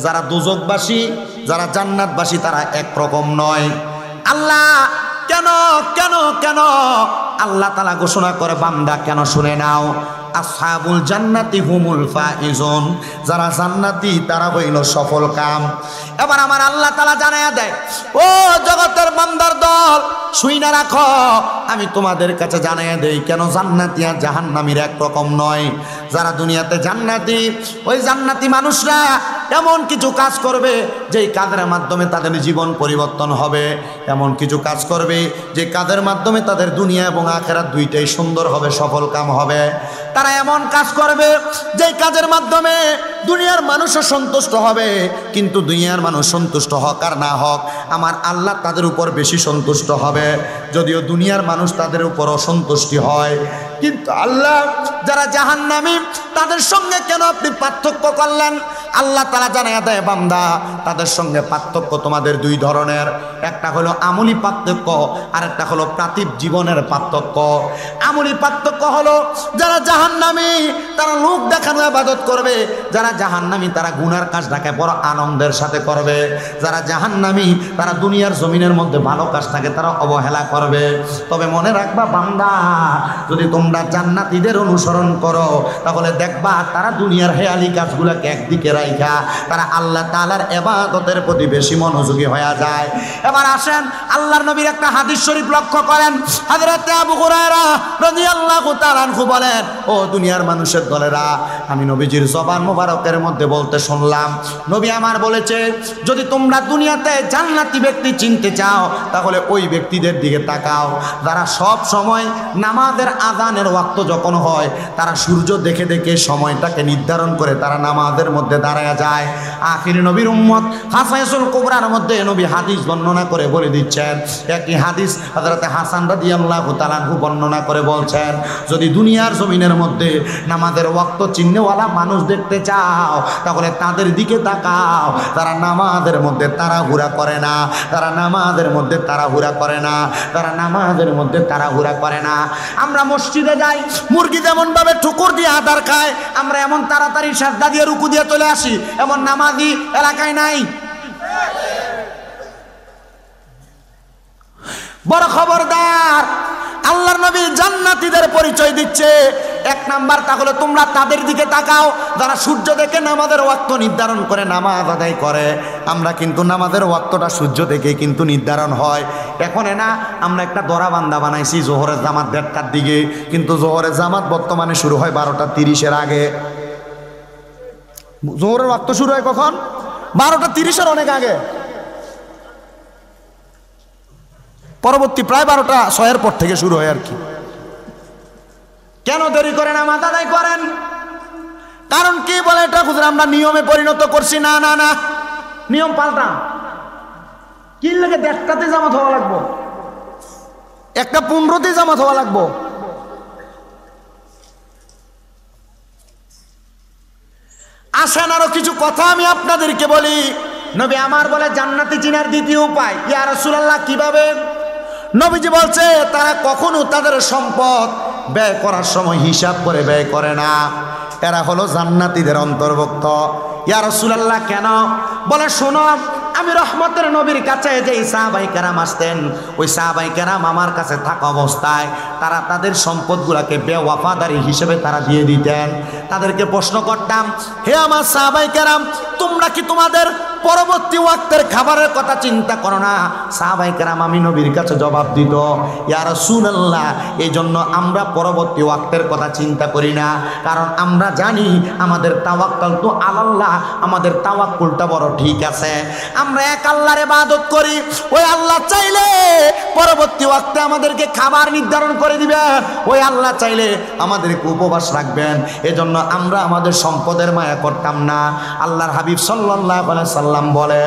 যারা দোজখবাসী যারা জান্নাতবাসী তারা একরকম নয়। আল্লাহ কেন কেন কেন আল্লাহ তাআলা ঘোষণা করে, বান্দা কেন শুনে নাও, আসহাবুল জান্নাতি হুমুল ফাইজুন, যারা জান্নাতি তারা হইল সফল কাম। এবার আমার আল্লাহ তাআলা জানায়া দেয়, ও জগতের বান্দার দল শুই না রাখো, আমি তোমাদের কাছে জানায়া দেই কেন জান্নাতি আর জাহান্নামীর একরকম নয়। যারা দুনিয়াতে জান্নাতি, ওই জান্নাতি মানুষরা এমন কিছু কাজ করবে যেই কাজের মাধ্যমে তাদের জীবন পরিবর্তন হবে, এমন কিছু কাজ করবে যে কাজের মাধ্যমে তাদের দুনিয়া এবং আখিরাত দুইটাই সুন্দর হবে, সফল কাম হবে। তারা এমন কাজ করবে যেই কাজের মাধ্যমে দুনিয়ার মানুষও সন্তুষ্ট হবে, কিন্তু দুনিয়ার মানুষ সন্তুষ্ট হোক আর না হোক আমার আল্লাহ তাদের উপর বেশি সন্তুষ্ট হবে, যদিও দুনিয়ার মানুষ তাদের উপর অসন্তুষ্টি হয়। কিন্তু আল্লাহ যারা জাহান্নামী তাদের সঙ্গে কেন আপনি পার্থক্য করলেন? আল্লাহ তাআলা জানায়া দেয়, বান্দা তাদের সঙ্গে পার্থক্য তোমাদের দুই ধরনের, একটা হলো আমলি পার্থক্য আর একটা হলো পার্থিব জীবনের পার্থক্য। আমলি পার্থক্য হলো যারা জাহান্নামী তারা লোক দেখানো ইবাদত করবে, যারা জাহান্নামী তারা গুনার কাজটাকে বড় আনন্দের সাথে করবে, যারা জাহান্নামী তারা দুনিয়ার জমিনের মধ্যে ভালো কাজটাকে তারা অবহেলা করবে। তবে মনে রাখবা বান্দা, যদি তোমরা জান্নাতীদের অনুসরণ করো তাহলে দেখবা তারা দুনিয়ার হেয়ালি কাজগুলোকে একদিকে রাইখা তারা আল্লাহ তাআলার ইবাদতের প্রতি বেশি মনোযোগী হয়ে যায়। এবার আসেন আল্লাহর নবীর একটা হাদিস শরীফ লক্ষ্য করেন। হযরত আবু হুরায়রা রাদিয়াল্লাহু তাআলা আনহু বলেন, ও দুনিয়ার মানুষের দলেরা, আমি নবীজির জবান মোবারকের মধ্যে বলতে শুনলাম, নবী আমার বলেছে, যদি তোমরা দুনিয়াতে জান্নাতি ব্যক্তি চিনতে চাও তাহলে ওই ব্যক্তিদের দিকে তাকাও যারা সব সময় নামাজের আযানের ওয়াক্ত যখন হয় তারা সূর্য দেখে দেখে সময়টাকে নির্ধারণ করে তারা নামাজের মধ্যে দাঁড়ায় যায়। আখির নবীর উম্মত হাসাইসুল কুবরার মধ্যে নবী হাদিস বর্ণনা করে বলে দিচ্ছেন, একই হাদিস হযরত হাসান রাদিয়াল্লাহু তাআলা আনহু বর্ণনা করে বলছেন, যদি দুনিয়ার জমিনের মধ্যে নামাজের ওয়াক্ত চিহ্নওয়ালা মানুষ দেখতে চাও তাহলে তাদের দিকে তাকাও, তারা নামাজের মধ্যে তাড়াহুড়া করে না, তারা নামাজের মধ্যে তাড়াহুড়া করে না, তারা নামাজের মধ্যে তাড়াহুড়া করে না। আমরা মসজিদে যাই, মুরগি যেমন ভাবে ঠুকুর দিয়ে আদার খায়, আমরা এমন তাড়াতাড়ি সাজদা দিয়ে রুকু দিয়ে চলে আসি, এমন নামাজি এলাকায় নাই। বড় খবরদার, আল্লাহর নবী জান্নাতীদের পরিচয় দিচ্ছে। এক নাম্বার, তাহলে তোমরা তাদের দিকে তাকাও যারা সূর্য দেখে নামাজের ওয়াক্ত নির্ধারণ করে নামাজ আদায় করে। আমরা কিন্তু নামাজের ওয়াক্তটা সূর্য দেখে কিন্তু নির্ধারণ হয়। এখন না আমরা একটা দরাবান্ধা বানাইছি জোহরের জামাত 1:30টার দিকে, কিন্তু জোহরের জামাত বর্তমানে শুরু হয় 12:30-এর আগে। জোহরের ওয়াক্ত শুরু হয় কখন? 12:30-এর অনেক আগে, পরবর্তী প্রায় 12:06-এর পর থেকে শুরু হয় আর কি। কেন দেরি করে নামাজ আদায় করেন? কারণ কি বলে এটা হুজুর আমরা নিয়মে পরিণত করছি। না না না, নিয়ম পাল্টান। কি লাগে 1:30টাতে জামাত হওয়া লাগবো, 1:15-তে জামাত হওয়া লাগবো? আসেন আরো কিছু কথা আমি আপনাদেরকে বলি। নবী আমার বলে জান্নাতি চিনার দ্বিতীয় উপায়। ইয়া রাসূলুল্লাহ কিভাবে? নবীজি বলছে তারা কখনো তাদের সম্পদ ব্যয় করার সময় হিসাব করে ব্যয় করে না, এরা হলো জান্নাতীদের অন্তর্ভুক্ত। ইয়া রাসূলুল্লাহ কেন? বলে শোনো, আমি রহমতের নবীর কাছে যেই সাহাবায়ে কেরাম আসতেন, ওই সাহাবায়ে কেরাম আমার কাছে থাকা অবস্থায় তারা তাদের সম্পদগুলোকে বেওয়াফাদারি হিসেবে তারা দিয়ে দিতেন। তাদেরকে প্রশ্ন করতাম, হে আমার সাহাবায়ে কেরাম, তোমরা কি তোমাদের পরবর্তী ওয়াক্তের খাবারের কথা চিন্তা করো না? সাহাবায়ে কেরাম আমি নবীর কাছে জবাব দিত, ইয়া রাসূলুল্লাহ, এই জন্য আমরা পরবর্তী ওয়াক্তের কথা চিন্তা করি না, কারণ আমরা জানি আমাদের তাওয়াক্কুল তো আল্লাহ, আমাদের তাওয়াক্কুলটা বড় ঠিক আছে। আমরা এক আল্লাহর ইবাদত করি, ওই আল্লাহ চাইলে পরবর্তী ওয়াক্তে আমাদেরকে খাবার নির্ধারণ করে দিবেন, ওই আল্লাহ চাইলে আমাদেরকে উপবাস রাখবেন। এজন্য আমরা আমাদের সম্পদের মায়া করতাম না। আল্লাহর হাবিব সাল্লাল্লাহু আলাইহি সাল্লাম বলে,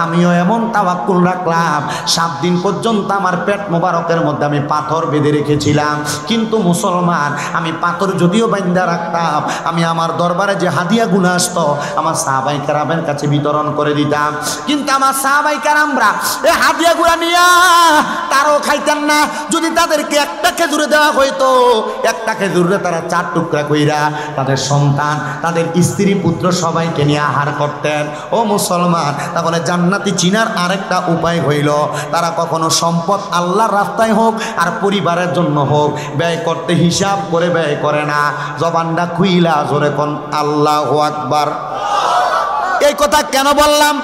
আমিও এমন তাওয়াক্কুল রাখলাম 7 দিন পর্যন্ত আমার পেট মোবারকের মধ্যে আমি পাথর বেঁধে রেখেছিলাম, কিন্তু মুসলমান আমি পাথর যদিও বাঁধা রাখতাম, আমি আমার দরবারে যে হাদিয়াগুলো আসতো আমার সাহাবায়ে কেরামের কাছে বিতরণ করে দিতাম। কিন্তু আমার সাহাবায়ে কেরামরা এই হাদিয়াগুলো নিয়ে তারও খাইতেন না। যদি তাদেরকে একটা খেজুরে দেওয়া হইতো, একটা খেজুরে তারা 4 টুকরা কইরা তাদের সন্তান, তাদের স্ত্রী পুত্র সবাইকে নিয়ে আহার করতেন। ও মুসলমান, তাহলে জান্নাতি চিনার আরেকটা উপায় হইল, তারা কখনো সম্পদ আল্লাহর রাস্তায় হোক আর পরিবারের জন্য হোক ব্যয় করতে হিসাব করে ব্যয় করে না। জবানটা খুইলা জোরে কোন আল্লাহু আকবার। এই কথা কেন বললাম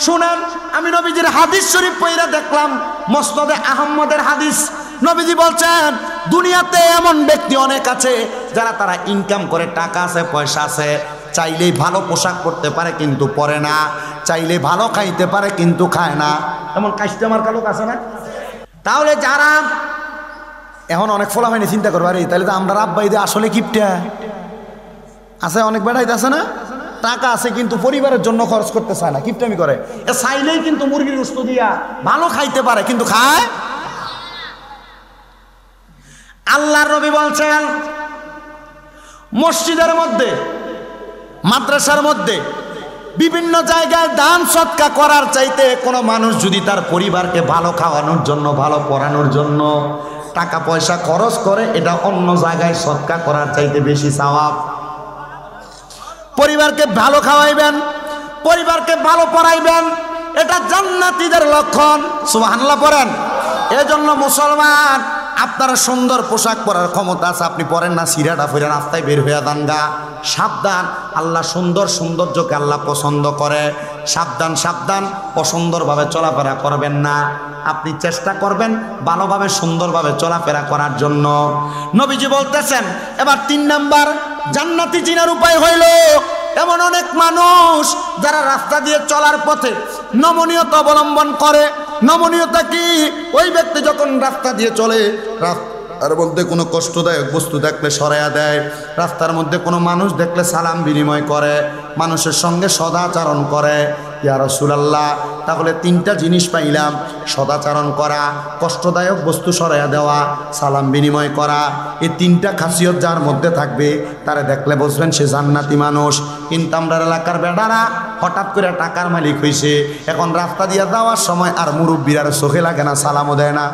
শুনেন, আমি নবীজির হাদিস শরীফ পড়ে দেখলাম, মুসনাদে আহমদের হাদিস। নবীজি বলছেন দুনিয়াতে এমন ব্যক্তি অনেক আছে যারা তারা ইনকাম করে, টাকা আছে, পয়সা আছে, চাইলেই ভালো পোশাক পরতে পারে কিন্তু পরে না, চাইলে ভালো খাইতে পারে কিন্তু খায় না। এমন কাস্টমার কালোক আছে না? তাহলে যারা এখন অনেক ফলা হয়নি চিন্তা করবো, আরে তাহলে তো আমরা আব্বাই দিয়ে আসলে কিপটা আছে, অনেক বেড়াইতে আছে না, টাকা আছে কিন্তু পরিবারের জন্য খরচ করতে চায় না, কিপটামি করে। এ চাইলেই কিন্তু মুরগির গোশত দিয়া ভালো খাইতে পারে কিন্তু খায়। আল্লাহর নবী বলছেন মসজিদের মধ্যে, মাদ্রাসার মধ্যে, বিভিন্ন জায়গায় দান সদকা করার চাইতে কোনো মানুষ যদি তার পরিবারকে ভালো খাওয়ানোর জন্য, ভালো পড়ানোর জন্য টাকা পয়সা খরচ করে, এটা অন্য জায়গায় সদকা করার চাইতে বেশি সওয়াব। পরিবারকে ভালো খাওয়াইবেন, পরিবারকে ভালো পড়াইবেন, এটা জান্নাতীদের লক্ষণ। সুবহানাল্লাহ পড়েন। এজন্য মুসলমান আপনারা সুন্দর পোশাক পরার ক্ষমতা আছে, আপনি পরেন না, সিরাটা ফিরে রাস্তায় বের হয়ে যান গা। সাবধান, আল্লাহ সুন্দর সৌন্দর্যকে আল্লাহ পছন্দ করে। সাবধান সাবধান, অসুন্দরভাবে চলাফেরা করবেন না। আপনি চেষ্টা করবেন ভালোভাবে সুন্দরভাবে চলাফেরা করার জন্য। নবীজি বলতেছেন এবার 3 নাম্বার জান্নাতি চিনার উপায় হইল এমন অনেক মানুষ যারা রাস্তা দিয়ে চলার পথে নমনীয়তা অবলম্বন করে। নমনীয়তা কি? ওই ব্যক্তি যখন রাস্তা দিয়ে চলে, রাস্তার মধ্যে কোনো কষ্টদায়ক বস্তু দেখলে সরাইয়া দেয়, রাস্তার মধ্যে কোনো মানুষ দেখলে সালাম বিনিময় করে, মানুষের সঙ্গে সদাচরণ করে। ইয়া রাসূলুল্লাহ, তাহলে 3টা জিনিস পাইলাম, সদাচরণ করা, কষ্টদায়ক বস্তু সরাইয়া দেওয়া, সালাম বিনিময় করা। এই 3টা খাসিয়ত যার মধ্যে থাকবে তারে দেখলে বুঝবেন সে জান্নাতি মানুষ। কিন্তু আমরা এলাকার বেড়ারা হঠাৎ করে টাকার মালিক হয়েছে, এখন রাস্তা দিয়ে যাওয়ার সময় আর মুরব্বীরা চোখে লাগে না, সালামও দেয় না।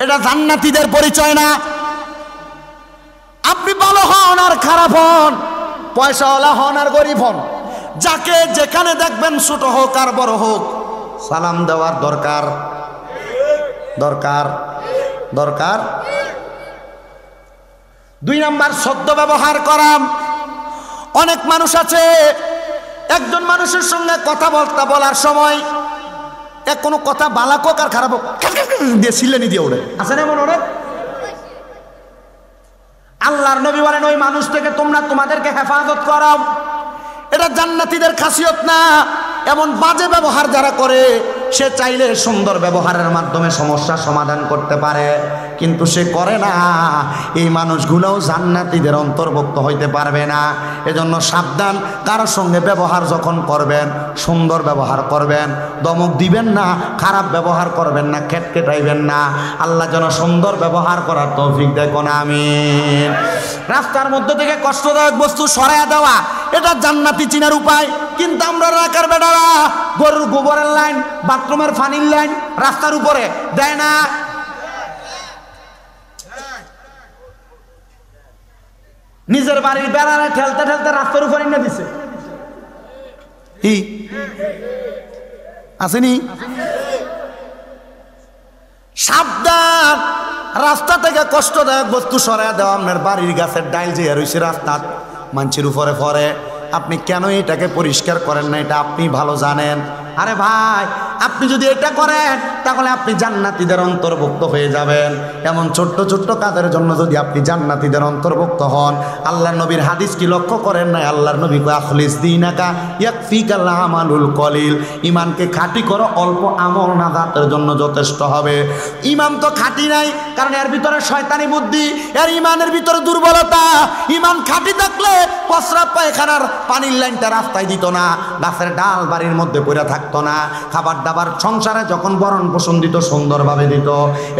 এটা জান্নাতীদের পরিচয় না। আপনি ভালো হন আর খারাপ হন, পয়সাওয়ালা হন আর গরিব হন, যাকে যেখানে দেখবেন ছোট হোক আর বড় হোক, সালাম দেওয়ার দরকার দরকার দরকার। 2 নাম্বার সদ্য ব্যবহার করা। অনেক মানুষ আছে একজন মানুষের সঙ্গে কথা বলার সময় কোনো কথা বালাক হোক আর খারাপ হোক দিয়ে সিলেনি দিয়ে ওড়ে, আছে না এমন ওড়ে? আল্লাহর নবী বলেন ওই মানুষ থেকে তোমরা তোমাদেরকে হেফাজত করো। এটা জান্নাতীদের খাসিয়ত না। এমন বাজে ব্যবহার যারা করে সে চাইলে সুন্দর ব্যবহারের মাধ্যমে সমস্যার সমাধান করতে পারে, কিন্তু সে করে না। এই মানুষগুলোও জান্নাতীদের অন্তর্ভুক্ত হইতে পারবে না। এজন্য সাবধান, কারোর সঙ্গে ব্যবহার যখন করবেন সুন্দর ব্যবহার করবেন, দমক দিবেন না, খারাপ ব্যবহার করবেন না, খেটখেটাইবেন না। আল্লাহ যেন সুন্দর ব্যবহার করার তৌফিক দেখুন, আমিন। রাস্তার মধ্যে থেকে কষ্টদায়ক বস্তু সরাইয়া দেওয়া এটা জান্নাতি চিনার উপায়। কিন্তু আমরা এলাকার বেটারা গরুর গোবরের লাইন, বাথরুমের পানির লাইন রাস্তার উপরে দেয় না। নিজের বাড়ির বেড়ারে ঠেলতে ঠেলতে রাস্তার উপরে নিয়ে দিছে, কি আসেনি? সাবধান, রাস্তা থেকে কষ্টদায়ক বস্তু সরাইয়া দেওয়া। আপনার বাড়ির গাছের ডাইল যে রয়েছে রাস্তার মানুষের উপরে পড়ে, আপনি কেন এটাকে পরিষ্কার করেন না? এটা আপনি ভালো জানেন। আরে ভাই, আপনি যদি এটা করেন তাহলে আপনি জান্নাতীদের অন্তর্ভুক্ত হয়ে যাবেন। এমন ছোট্ট ছোট্ট কাজের জন্য যদি আপনি জান্নাতীদের অন্তর্ভুক্ত হন, আল্লাহর নবীর হাদিস কি লক্ষ্য করেন নাই? আল্লাহর নবী কয় আখলিস দীনাকা ইয়াকফিকাল আমালুল কলিল। ঈমানকে খাঁটি করো, অল্প আমল নাজাতের জন্য যথেষ্ট হবে। ঈমান তো খাঁটি নাই, কারণ এর ভিতরে শয়তানি বুদ্ধি, এর ঈমানের ভিতরে দুর্বলতা। ঈমান খাঁটি থাকলে প্রস্রাব পায়খানার পানির লাইনটা রাস্তায় দিত না, গাছের ডাল বাড়ির মধ্যে পড়ে থাকতো না, খাবার দাবার সংসারে যখন বরণ পোষণ দিত সুন্দরভাবে দিত।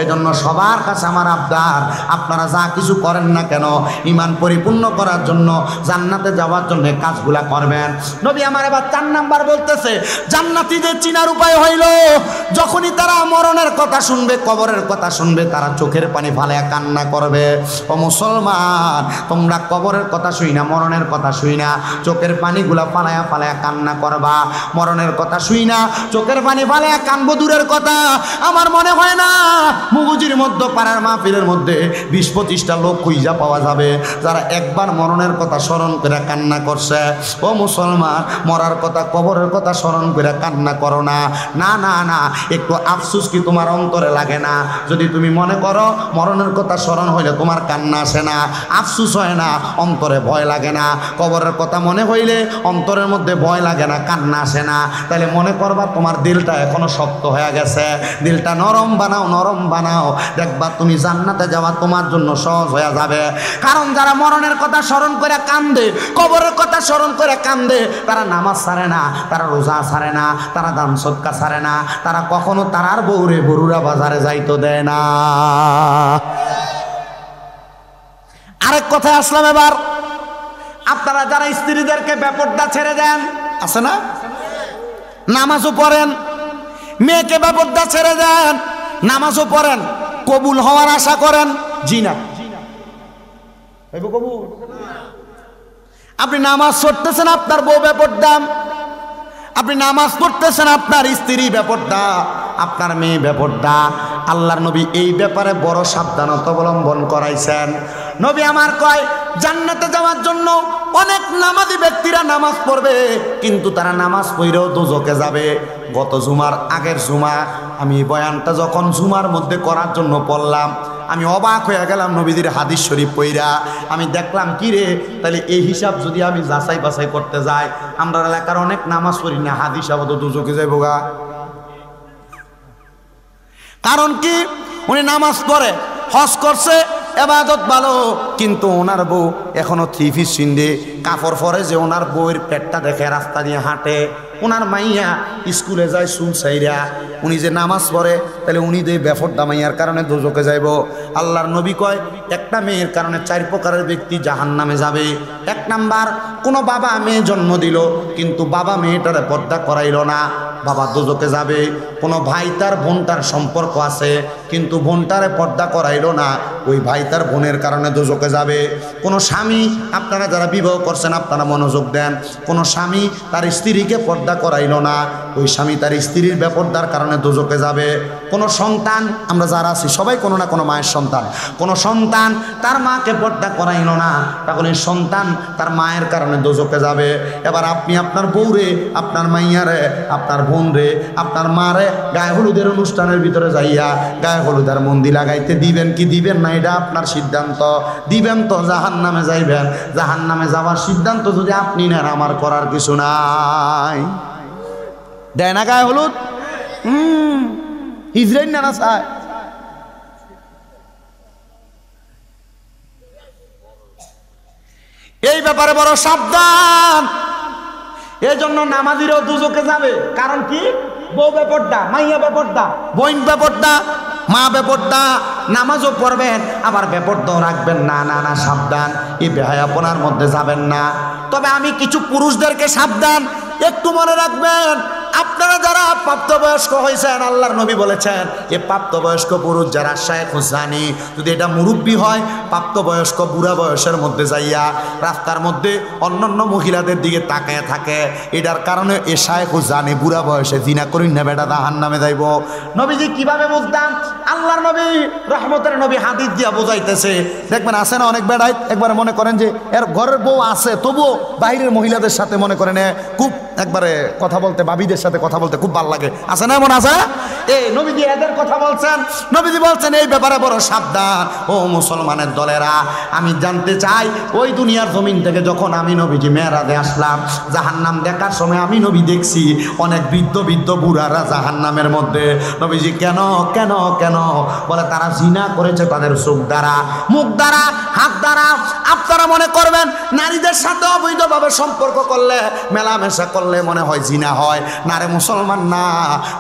এজন্য সবার কাছে আমার আবদার, আপনারা যা কিছু করেন না কেন ঈমান পরিপূর্ণ করার জন্য, জান্নাতে যাওয়ার জন্য কাজগুলা করবেন। নবী আমার এবার 4 নাম্বার বলতেছে জান্নাতীদের চিনার উপায় হইল যখনই তারা মরণের কথা শুনবে, কবরের কথা শুনবে, তারা চোখের পানি ফালায়া কান্না করবে। ও মুসলমান, তোমরা কবরের কথা শুই না, মরণের কথা শুই না, চোখের পানিগুলা ফালায়া ফালায়া কান্না করবা। মরণের কথা শুই না, চোখের পানি ফালায়া কানবো দূরের কথা। আমার মনে হয় না মুগুজির মধ্যে পাড়ার মাহফিলের মধ্যে 20-25টা লোক খুঁজা পাওয়া যাবে যারা একবার মরণের কথা স্মরণ করে কান্না করছে। ও মুসলমান, মরার কথা, কবরের কথা স্মরণ করে কান্না করো না। না না না, একটু আফসোস কি তোমার অন্তরে লাগে না? যদি তুমি মনে করো মরণের কথা স্মরণ হইলে তোমার কান্না আসে না, আফসোস হয় না, অন্তরে ভয় লাগে না, কবরের কথা মনে হইলে অন্তরের মধ্যে ভয় লাগে না, কান্না আসে না, তাহলে মনে করবা তোমার দিলটা এখনো শক্ত হয়ে গেছে। দিলটা নরম বানাও, নরম বানাও, দেখবা তুমি জান্নাতে যাওয়া তোমার জন্য সহজ হয়ে যাবে। কারণ যারা মরণের কথা স্মরণ করে কান্দে, কবরের কথা স্মরণ করে কান্দে, তারা নামাজ ছাড়ে না, তারা রোজা ছাড়ে না, তারা দান সদকা ছাড়ে না, তারা কখনো তারার বউরে বরুরা বাজারে যাইতো দেয় না। আরেক কথায় আসলাম এবার, আপনারা যারা স্ত্রীদেরকে বেপরদা ছেড়ে দেন, আছে না? নামাজও পড়েন, মেয়েকে বেপরদা ছেড়ে দেন, নামাজও পড়েন, কবুল হওয়ার আশা করেন, জি না কবুল। আপনি নামাজ পড়তেছেন, আপনার বউ বেপরদা, আপনি নামাজ পড়তেছেন, আপনার স্ত্রী বেপরদা, আপনার মেয়ে বেপরদা, আল্লাহর নবী এই ব্যাপারে বড় সাবধানতা অবলম্বন করাইছেন। নবী আমার কয় জান্নাতে যাওয়ার জন্য অনেক নামাজি ব্যক্তিরা নামাজ পড়বে, কিন্তু তারা নামাজ পড়েও দোজখে যাবে। গত জুমার আগের জুমা আমি বয়ানটা যখন জুমার মধ্যে করার জন্য পড়লাম, আমি অবাক হয়ে গেলাম নবীজির হাদিস শরীফ পইরা। আমি দেখলাম কি রে, তাহলে এই হিসাব যদি আমি যাচাই বাছাই করতে যাই, আমরা এলাকার অনেক নামাজ পড়ি না, হাদিস আবার তো দোজখে যাইব গা। কারণ কি, উনি নামাজ পড়ে, হজ করছে, এবাদত ভালো, কিন্তু ওনার বউ এখনো 3 পিস সিন্ধে কাপড় পরে, যে ওনার বউয়ের পেটটা দেখে রাস্তা দিয়ে হাঁটে, ওনার মাইয়া স্কুলে যায় চুল সাইরা, উনি যে নামাজ পড়ে, তাহলে উনি যে বেফরদা মাইয়ার কারণে দোজখে যাইব। আল্লাহর নবী কয় একটা মেয়ের কারণে 4 প্রকারের ব্যক্তি জাহান্নামে যাবে। 1 নাম্বার, কোনো বাবা মেয়ে জন্ম দিল কিন্তু বাবা মেয়েটারে পর্দা করাইল না, বাবা দোজখে যাবে। কোনো ভাই তার বোনটার সম্পর্ক আছে কিন্তু বোনটারে পর্দা করাইল না, ওই ভাই তার বোনের কারণে দোজখে যাবে। কোনো স্বামী, আপনারা যারা বিবাহ করছেন আপনারা মনোযোগ দেন, কোনো স্বামী তার স্ত্রীকে পর্দা করাইল না, ওই স্বামী তার স্ত্রীর বেপর্দার কারণে দোজখে যাবে। কোনো সন্তান, আমরা যারা আছি সবাই কোনো না কোনো মায়ের সন্তান, কোনো সন্তান তার মাকে পর্দা করাইল না, তখন এই সন্তান তার মায়ের কারণে দোজখে যাবে। এবার আপনি আপনার বউরে, আপনার মাইয়ারে, আপনার বোন রে, আপনার মারে গায়ে হলুদের অনুষ্ঠানের ভিতরে যাইয়া গায়ে হলুদের মন্দি লাগাইতে দিবেন কি দিবেন না, এটা আপনার সিদ্ধান্ত। দিবেন তো জাহান্নামে যাইবেন, জাহান্নামে যাওয়ার সিদ্ধান্ত যদি আপনি নেন, আমার করার কিছু নাই। দেয় না গায়ে হলুদ, ইসরায়েল না চায়। এই ব্যাপারে বড় সাবধান। এই জন্য নামাজিরাও দোজখে যাবে। কারণ কি, বউ বেপরদা, মাইয়া বেপরদা, বোন বেপরদা, মা বেপরদা, নামাজও পড়বেন আবার বেপরদাও রাখবেন না। না না, সাবধান, এই বেহায়াপনার মধ্যে যাবেন না। তবে আমি কিছু পুরুষদেরকে সাবধান, একটু মনে রাখবেন, আপনারা যারা প্রাপ্তবয়স্ক হয়েছেন, আল্লাহর নবী বলেছেন এ প্রাপ্তবয়স্ক পুরুষ যারা শায়েখ জানি, যদি এটা মুরব্বী হয়, প্রাপ্তবয়স্ক বুড়া বয়সের মধ্যে যাইয়া রাস্তার মধ্যে অন্যান্য মহিলাদের দিকে তাকায় থাকে, এটার কারণে এ শায়েখ জানি বুড়া বয়সে জিনা করি না, বেটা জাহান্নামে যাইব। নবীজি কিভাবে বুঝতাম? আল্লাহর নবী রহমতের নবী হাদিস দিয়া বোঝাইতেছে। দেখবেন আছে না অনেক বেড়াই, একবারে মনে করেন যে এর ঘরের বউ আছে, তবুও বাইরের মহিলাদের সাথে মনে করেন খুব একবারে কথা বলতে, বাবিদের সাথে কথা বলতে খুব ভালো লাগে, আছে না এমন আছে? এই নবীজি এদের কথা বলছেন, নবীজি বলছেন এই ব্যাপারে বড় সাবধান। ও মুসলমানের দলেরা, আমি জানতে চাই ওই দুনিয়ার জমিন থেকে যখন আমি নবীজি মেরাজে আসলাম, জাহান্নাম দেখার সময় আমি নবী দেখছি অনেক বৃদ্ধ বৃদ্ধ বুড়ারা জাহান্নামের মধ্যে। নবীজি কেন কেন কেন? বলে তারা জিনা করেছে তাদের চোখ দ্বারা, মুখ দ্বারা, হাত দ্বারা। আপনারা মনে করবেন নারীদের সাথে অবৈধভাবে সম্পর্ক করলে, মেলামেশা করলে মনে হয় জিনা হয়। না রে মুসলমান, না।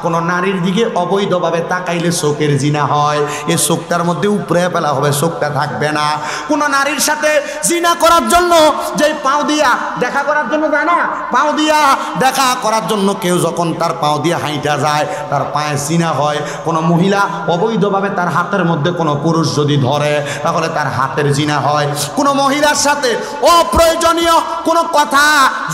কোনো নারীর দিকে অবৈধভাবে তাকাইলে চোখের জিনা হয়। এই চোখটার মধ্যে উপরে ফেলা হবে, চোখটা থাকবে না। কোনো নারীর সাথে জিনা করার জন্য যে পাও দিয়া দেখা করার জন্য যায় না, পাও দিয়া দেখা করার জন্য কেউ যখন তার পাও দিয়ে হাইটা যায়, তার পায়ে জিনা হয়। কোনো মহিলা অবৈধভাবে তার হাতের মধ্যে কোনো পুরুষ যদি ধরে, তাহলে তার হাতের জিনা হয়। কোনো মহিলার সাথে অপ্রয়োজনীয় কোনো কথা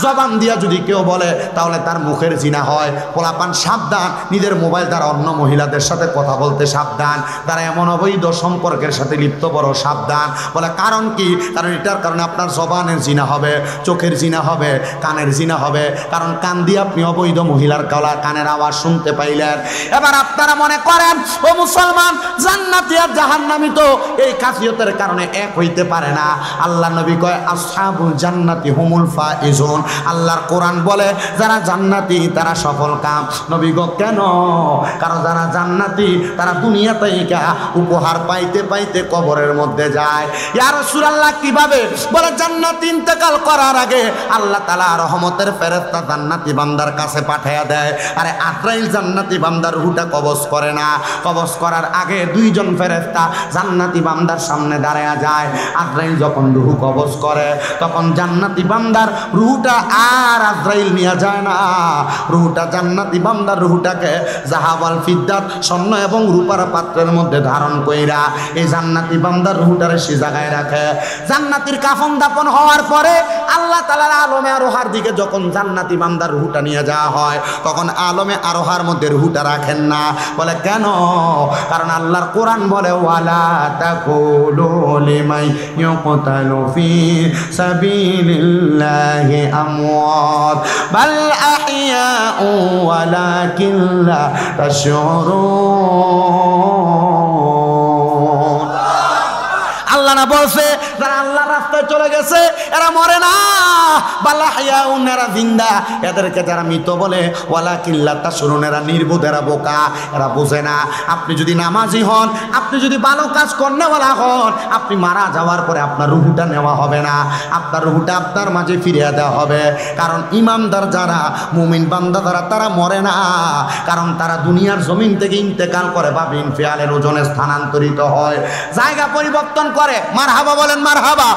জবান দিয়া যদি কেউ বলে, তাহলে তার মুখের জিনা হয়। পোলাপান সাবধান, নিজের মোবাইল দ্বারা অন্য মহিলাদের সাথে কথা বলতে সাবধান, তারা এমন অবৈধ সম্পর্কের সাথে লিপ্ত, বড় সাবধান। বলে কারণ কি? কারণ এটার কারণে আপনার জবানের জিনা হবে, চোখের জিনা হবে, কানের জিনা হবে। কারণ কান দিয়ে আপনি অবৈধ মহিলার গলা, কানের আওয়াজ শুনতে পাইলেন। এবার আপনারা মনে করেন ও মুসলমান, জান্নাতি আর জাহান্নামী তো এই খাসিয়তের কারণে এক হইতে পারে না। আল্লাহ নবী কয় আসহাবুল জান্নাতি হুমুল ফাইজুন। আল্লাহর কোরআন বলে যারা জান্নাতি তারা সফল কাম। নবী গো কেন? কারণ যারা জান্নাতি তারা দুনিয়াতে উপহার পাইতে পাইতে কবরের মধ্যে যায়। ইয়া রাসূলুল্লাহ কিভাবে? বলে জান্নাত ইন্তেকাল করার আগে আল্লাহ তাআলা রহমতের ফেরেশতা জান্নাতি বান্দার কাছে পাঠিয়ে দেয়। আরে আজরাইল জান্নাতি বান্দার রূহটা কবজ করে না, কবজ করার আগে 2 জন ফেরেশতা জান্নাতি বান্দার সামনে দাঁড়ায়া যায়। আজরাইল যখন রূহ রুহু কবজ করে, তখন জান্নাতি বান্দার রুহুটা আর আজরাইল নিয়ে যায় না। রুহুটা জান্নাতি বান্দার রুহুটাকে জাহাবাল ফিদ্দাত স্বর্ণ এবং রূপার পাত্রের মধ্যে ধারণ কইরা এই জান্নাতি বান্দার রুহুটারে সে জায়গায় রাখে। জান্নাতির কাফন দাপন হওয়ার পরে আল্লাহ তাআলার আলমে আরোহার দিকে যখন জান্নাতি বান্দার রুহুটা নিয়ে যাওয়া হয়, তখন আলমে আরোহার মধ্যে রুহুটা রাখেন না। বলে কেন? কারণ আল্লাহর কোরআন বলে ওয়ালা তাকুলু লিমান ইউকতালু ফি সাবিলিল্লাহি আমওয়াত বাল আহইয়াউ ওয়ালাকিন লা তাশউরুন। আল্লাহ না বলছে যারা আল্লাহর রাস্তায় চলে গেছে এরা মরে না, বালাহিয়াউন এরা জিন্দা। এদেরকে যারা মৃত বলে ওয়ালাকিন লা তাশউরুন, এরা নির্বোধ, এরা বোকা, এরা বোঝে না। আপনি যদি নামাজি হন, আপনি যদি ভালো কাজ করেওয়ালা হন, আপনি মারা যাওয়ার পরে আপনার রুহুটা নেওয়া হবে না, আপনার রুহুটা আপনার মাঝে ফিরিয়ে দেওয়া হবে। কারণ ইমানদার যারা, মুমিন বান্দা যারা, তারা মরে না, কারণ তারা দুনিয়ার জমিন থেকে ইন্তেকাল করে বা বিন ফিয়ালের ওজনে স্থানান্তরিত হয়, জায়গা পরিবর্তন করে। মারহাবা বলেন মারহাবা।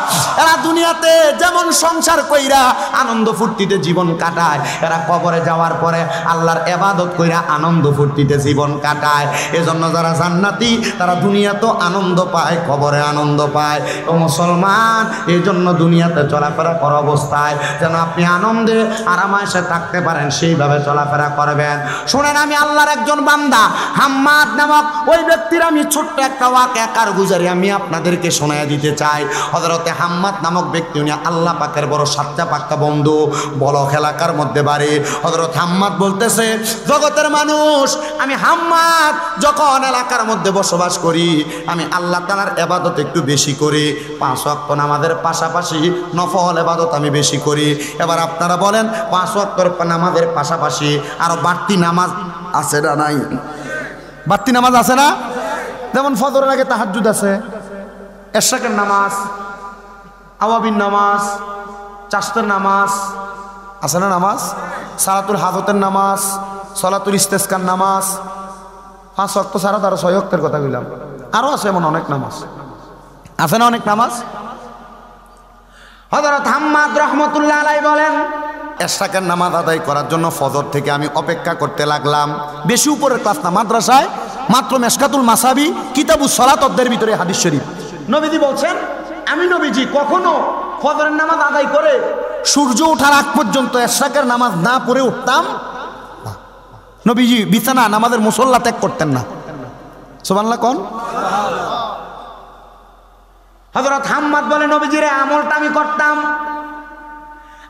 এরা দুনিয়াতে যেমন সংসার কইরা আনন্দ ফুর্তিতে জীবন কাটায়, এরা কবরে যাওয়ার পরে আল্লাহর ইবাদত কইরা আনন্দ ফুর্তিতে জীবন কাটায়। এজন্য যারা জান্নাতি তারা দুনিয়াতেও আনন্দ পায়, কবরে আনন্দ পায়। ও মুসলমান, এই জন্য দুনিয়াতে চলাফেরা করা অবস্থায় যেন আপনি আনন্দে আরামায়েশে থাকতে পারেন, সেইভাবে চলাফেরা করবেন। শুনেন, আমি আল্লাহর একজন বান্দা হাম্মাদ নামক ওই ব্যক্তির আমি ছোট্ট একটা ওয়াকিয়া কারগুজারি আমি আপনাদেরকে শোনায় দিতে চাই। হযরতে হাম্মাদ নামক ব্যক্তি, উনি আল্লাহ পাকের বড় সাচ্চা পাক্কা বন্ধু, বলক এলাকার মধ্যে বাড়ি। হযরত হাম্মাদ বলতেছে, জগতের মানুষ, আমি হাম্মাদ যখন এলাকার মধ্যে বসবাস করি, আমি আল্লাহ তাআলার ইবাদত একটু বেশি করি, 5 ওয়াক্ত নামাজের পাশাপাশি নফল ইবাদত আমি বেশি করি। এবার আপনারা বলেন, 5 ওয়াক্তের নামাজের পাশাপাশি আরো বাড়তি নামাজ আছে না নাই? বাড়তি নামাজ আছে না? যেমন ফজরের আগে তাহাজ্জুদ আছে, এশরাকের নামাজ, আওয়াবিন নামাজ, চাশতের নামাজ আছে না? নামাজ সালাতুল হাজতের নামাজ, সলাতুল ইস্তেসকার নামাজ, 5 ওয়াক্ত ছাড়া তারা 6 ওয়াক্তের কথা বললাম। আরো আছে এমন অনেক নামাজ আছে না? অনেক নামাজ। হযরত হাম্মাদ রাহমাতুল্লাহ আলাইহি বলেন, এশরাকের নামাজ আদায় করার জন্য ফজর থেকে আমি অপেক্ষা করতে লাগলাম। বেশি উপরের ক্লাস না, মাদ্রাসায় মাত্র মেশকাতুল মাসাবি কিতাবুস সালাত অধ্যায়ের ভিতরে হাদিস শরীফ। নবীজি বলছেন, আমি নবীজি কখনো ফজরের নামাজ আদায় করে সূর্য ওঠার আগ পর্যন্ত এশরাকের নামাজ না পড়ে উঠতাম। নবীজি বিছানা নামাজের মুসল্লা ত্যাগ করতেন না। সুবহানাল্লাহ কোন? হযরত হাম্মাদ বলে, নবীজির এই আমলটা আমি করতাম।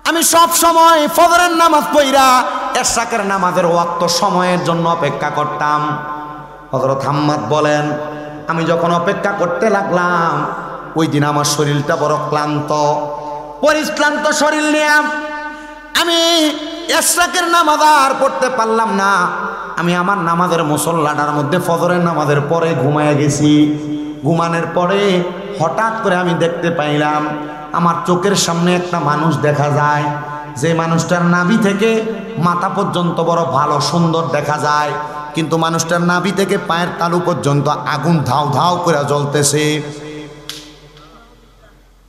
আমি সব সময় ফজরের নামাজ পড়া এশরাকের নামাজের ওয়াক্ত সময়ের জন্য অপেক্ষা করতাম। হযরত হাম্মাদ বলেন, আমি যখন অপেক্ষা করতে লাগলাম, ওই দিন আমার শরীরটা বড় ক্লান্ত, পরিশ্রান্ত শরীর নিয়ে আমি এশরাকের নামাজ আর পড়তে পারলাম না। আমি আমার নামাজের মুসল্লাটার মধ্যে ফজরের নামাজের পরে ঘুমায় গেছি। ঘুমানোর পরে হঠাৎ করে আমি দেখতে পাইলাম, আমার চোখের সামনে একটা মানুষ দেখা যায়, যে মানুষটার নাভি থেকে মাথা পর্যন্ত বড় ভালো সুন্দর দেখা যায়, কিন্তু মানুষটার নাভি থেকে পায়ের তালু পর্যন্ত আগুন ধাউ ধাউ করে জ্বলতেছে।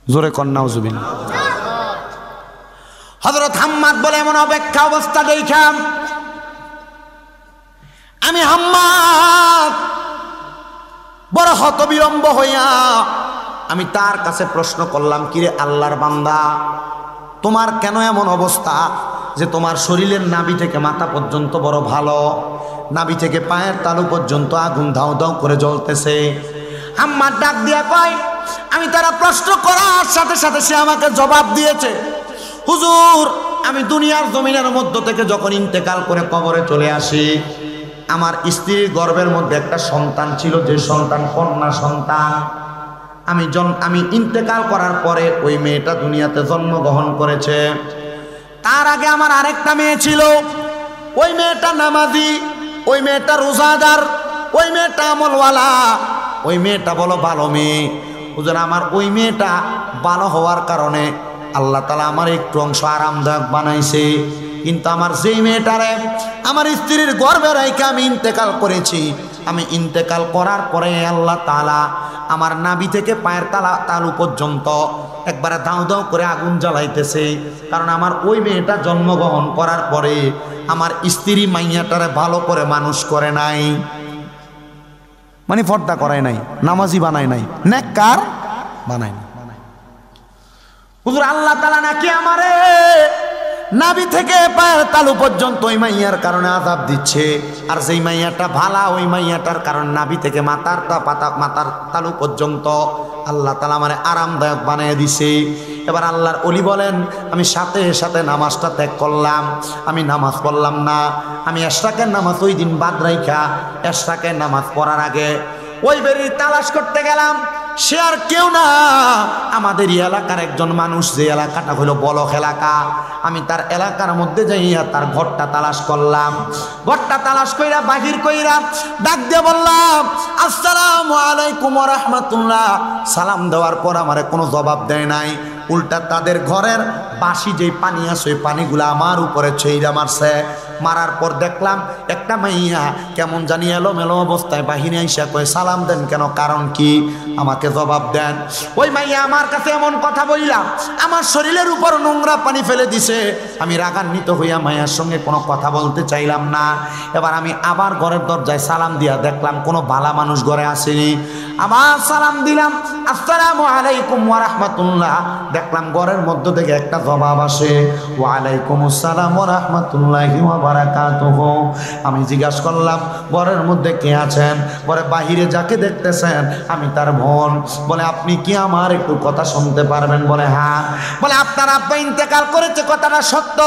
জোরে কন্যা উজুবিন। হযরত হাম্মাদ বলে, এমন অপেক্ষা অবস্থা দেখাম আমি হাম্মাদ বড় হতবিলম্ব হইয়া আমি তার কাছে প্রশ্ন করলাম, কিরে আল্লাহর বান্দা, তোমার কেন এমন অবস্থা যে তোমার শরীরের নাভি থেকে মাথা পর্যন্ত বড় ভালো, নাভি থেকে পায়ের তালু পর্যন্ত আগুন ধাউ ধাউ করে জ্বলতেছে? হাম্মাদ ডাক দিয়া কয়, আমি তারা প্রশ্ন করার সাথে সাথে সে আমাকে জবাব দিয়েছে, হুজুর, আমি দুনিয়ার জমিনের মধ্য থেকে যখন ইন্তেকাল করে কবরে চলে আসি, আমার স্ত্রীর গর্ভের মধ্যে একটা সন্তান ছিল, যে সন্তান কন্যা সন্তান। আমি ইন্তেকাল করার পরে ওই মেয়েটা দুনিয়াতে জন্মগ্রহণ করেছে। তার আগে আমার আরেকটা মেয়ে ছিল, ওই মেয়েটা নামাজি, ওই মেয়েটা রোজাদার, ওই মেয়েটা আমলওয়ালা, ওই মেয়েটা বলো ভালো মেয়ে। হুজুর, আমার ওই মেয়েটা ভালো হওয়ার কারণে আল্লাহ তাআলা আমার একটু অংশ আরামদায়ক বানাইছে, কিন্তু আমার যেই মেয়েটারে আমার স্ত্রীর গর্ভে রেখে আমি ইন্তেকাল করেছি, আমি ইন্তেকাল করার পরে আল্লাহ তাআলা আমার নাভি থেকে পায়ের তালু পর্যন্ত একবারে দাও দাও করে আগুন জ্বালাইতেছে। কারণ আমার ওই মেয়েটা জন্মগ্রহণ করার পরে আমার স্ত্রী মাইয়াটারে ভালো করে মানুষ করে নাই, মানে পর্দা করায় নাই, নামাজি বানায় নাই, নেককার বানায় নাই। হুজুর আল্লাহ তাআলা নাকি আমারে নাভি থেকে পায়ের তালু পর্যন্ত ওই মাইয়ার কারণে আযাব দিচ্ছে। আর যেই মাইয়াটা ভালা ওই মাইয়াটার কারণে নাভি থেকে মাথার তালু পর্যন্ত আল্লাহ তাআলা আমারে আরামদায়ক বানিয়ে দিছে। এবার আল্লাহর ওলি বলেন, আমি সাথে সাথে নামাজটা ত্যাগ করলাম, আমি নামাজ পড়লাম না। আমি এশরাকের নামাজ ওই দিন বাদ রাইখা এশরাকের নামাজ পড়ার আগে ওই বেরির তালাশ করতে গেলাম। সে আর কেউ না, আমাদের এলাকার একজন মানুষ, যে এলাকাটা হলো বলক এলাকা। আমি তার এলাকার মধ্যে যাইয়া তার ঘরটা তালাশ করলাম। ঘরটা তালাশ কইরা বাহির কইরা ডাক দিয়ে বললাম, আসসালামু আলাইকুম ওয়া রাহমাতুল্লাহ। সালাম দেওয়ার পর আমারে কোনো জবাব দেয় নাই, উল্টা তাদের ঘরের বাসি যেই পানি আছে ওই পানিগুলো আমার উপরে ছইরা মারছে। মারার পর দেখলাম একটা মাইয়া কেমন জানি এলোমেলো অবস্থায় বাহিরে আইসা কয়, সালাম দেন কেন, কারণ কি, আমাকে জবাব দেন। ওই মাইয়া আমার কাছে এমন কথা বললাম, আমার শরীরের উপর নোংরা পানি ফেলে দিছে। আমি রাগান্বিত হইয়া মাইয়ার সঙ্গে কোনো কথা বলতে চাইলাম না। এবার আমি আবার ঘরের দরজায় সালাম দিয়া দেখলাম কোনো ভালা মানুষ ঘরে আসেনি। আবার সালাম দিলাম, আসসালামু আলাইকুম ওয়া রাহমাতুল্লাহ। দেখলাম ঘরের মধ্য থেকে একটা জবাব আসে, ওয়া আলাইকুম আসসালাম ওয়া রাহমাতুল্লাহি ওয়া বারাকাতুহু। আমি জিজ্ঞাসা করলাম ঘরের মধ্যে কে আছেন? পরে বাহিরে যাকে দেখতেছেন আমি তার বোন। বলে আপনি কি আমার একটু কথা শুনতে পারবেন? বলে হ্যাঁ। বলে আপনার আব্বা ইন্তেকাল করেছে, কথাটা সত্য?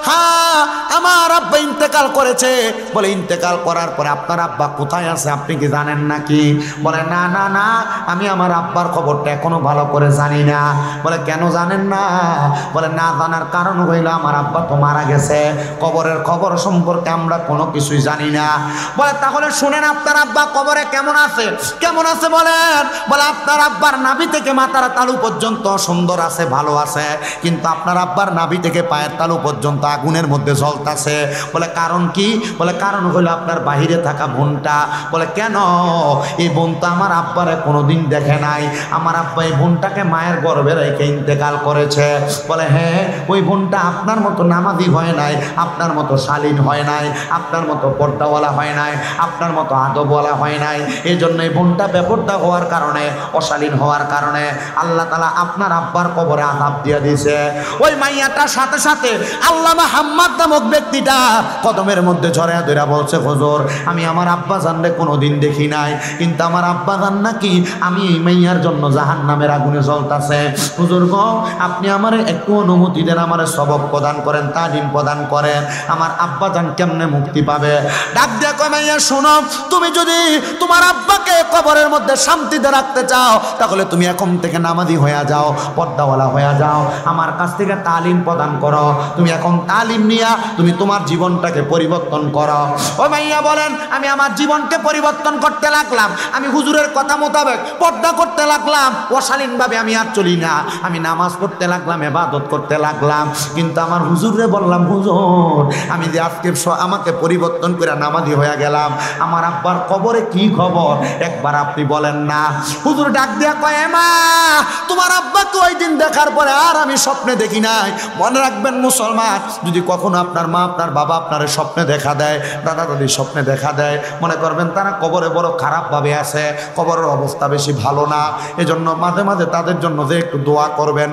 হ্যাঁ, আমার আব্বা ইন্তেকাল করেছে। বলে ইন্তেকাল করার পরে আপনার আব্বা কোথায় আছে আপনি কি জানেন নাকি? বলে না না না, আমি আমার আব্বার খবরটা এখনো ভালো করে জানি না। বলে কেন জানেন না? বলে না জানার কারণ হইল আমার আব্বা তো মারা গেছে, কবরের খবর সম্পর্কে আমরা কোনো কিছুই জানি না। বলে তাহলে শুনেন আপনার আব্বা কবরে কেমন আছে? কেমন আছে বলেন? বলে আপনার আব্বার নাভি থেকে মাথার তালু পর্যন্ত সুন্দর আছে, ভালো আছে, কিন্তু আপনার আব্বার নাভি থেকে পায়ের তালু পর্যন্ত আগুনের মধ্যে জ্বলতাছে। বলে কারণ কি? বলে কারণ হলো আপনার বাহিরে থাকা বোনটা। বলে কেন? এই বোনটা আমার আব্বারে কোনোদিন দেখে নাই, আমার আব্বা এই বোনটাকে মায়ের গর্ভে রেখে ইন্তেকাল করেছে। বলে হ্যাঁ, ওই বোনটা আপনার মতো নামাজি হয় নাই, আপনার মতো শালীন হয় নাই, আপনার মতো পর্দাওয়ালা হয় নাই, আপনার মতো আদবওয়ালা হয় নাই। এই জন্য এই বোনটা বেপর্দা হওয়ার কারণে, অশালীন হওয়ার কারণে আল্লাহ তাআলা আপনার আব্বার কবরে আযাব দিয়ে দিয়েছে। ওই মাইয়াটার সাথে সাথে আল্লামা হাম্মাদ নামক ব্যক্তিটা কদমের মধ্যে ঝরে ধরে বলছে, হুজুর আমি আমার আব্বা জানলে কোনোদিন দেখি নাই, কিন্তু আমার আব্বা জান নাকি আমি এই মাইয়ার জন্য জাহান্নামের আগুনে জ্বলতাছে। হুজুর গো, আপনি আমারে একটু অনুমতি দেন, আমারে সবক প্রদান করেন, তালিম প্রদান করেন, আমার আব্বা জান কেমনে মুক্তি পাবে? ডাক দিয়ে কয়, মাইয়া শোনো, তুমি যদি তোমার আব্বাকে কবরের মধ্যে শান্তিতে রাখতে চাও তাহলে তুমি এখন থেকে নামাজি হয়ে যাও, পর্দাওয়ালা হয়ে যাও, আমার কাছ থেকে তালিম প্রদান করো। তুমি এখন তালিম নিয়া তুমি তোমার জীবনটাকে পরিবর্তন করো। ও মাইয়া বলেন, আমি আমার জীবনকে পরিবর্তন করতে লাগলাম, আমি হুজুরের কথা মোতাবেক পর্দা করতে লাগলাম, অশালীনভাবে আমি আর চলি না, আমি নামাজ পড়তে লাগলাম, ইবাদত করতে লাগলাম। কিন্তু আমার হুজুরে বললাম, হুজুর আমি যে আজকে আমাকে পরিবর্তন করে নামাজি হয়ে গেলাম, আমার আব্বার কবরে কি খবর একবার আপনি বলেন না। হুজুর ডাক দিয়া কয়, মা তোমার আব্বাকে ওই দিন দেখার পরে আর আমি স্বপ্নে দেখি নাই। মনে রাখবেন মুসলমান, যদি কখনো আপনার মা আপনার বাবা আপনার স্বপ্নে দেখা দেয়, দাদা দাদি স্বপ্নে দেখা দেয়, মনে করবেন তারা কবরে বড় খারাপভাবে আছে, কবরের অবস্থা বেশি ভালো না। এজন্য মাঝে মাঝে তাদের জন্য যে একটু দোয়া করবেন।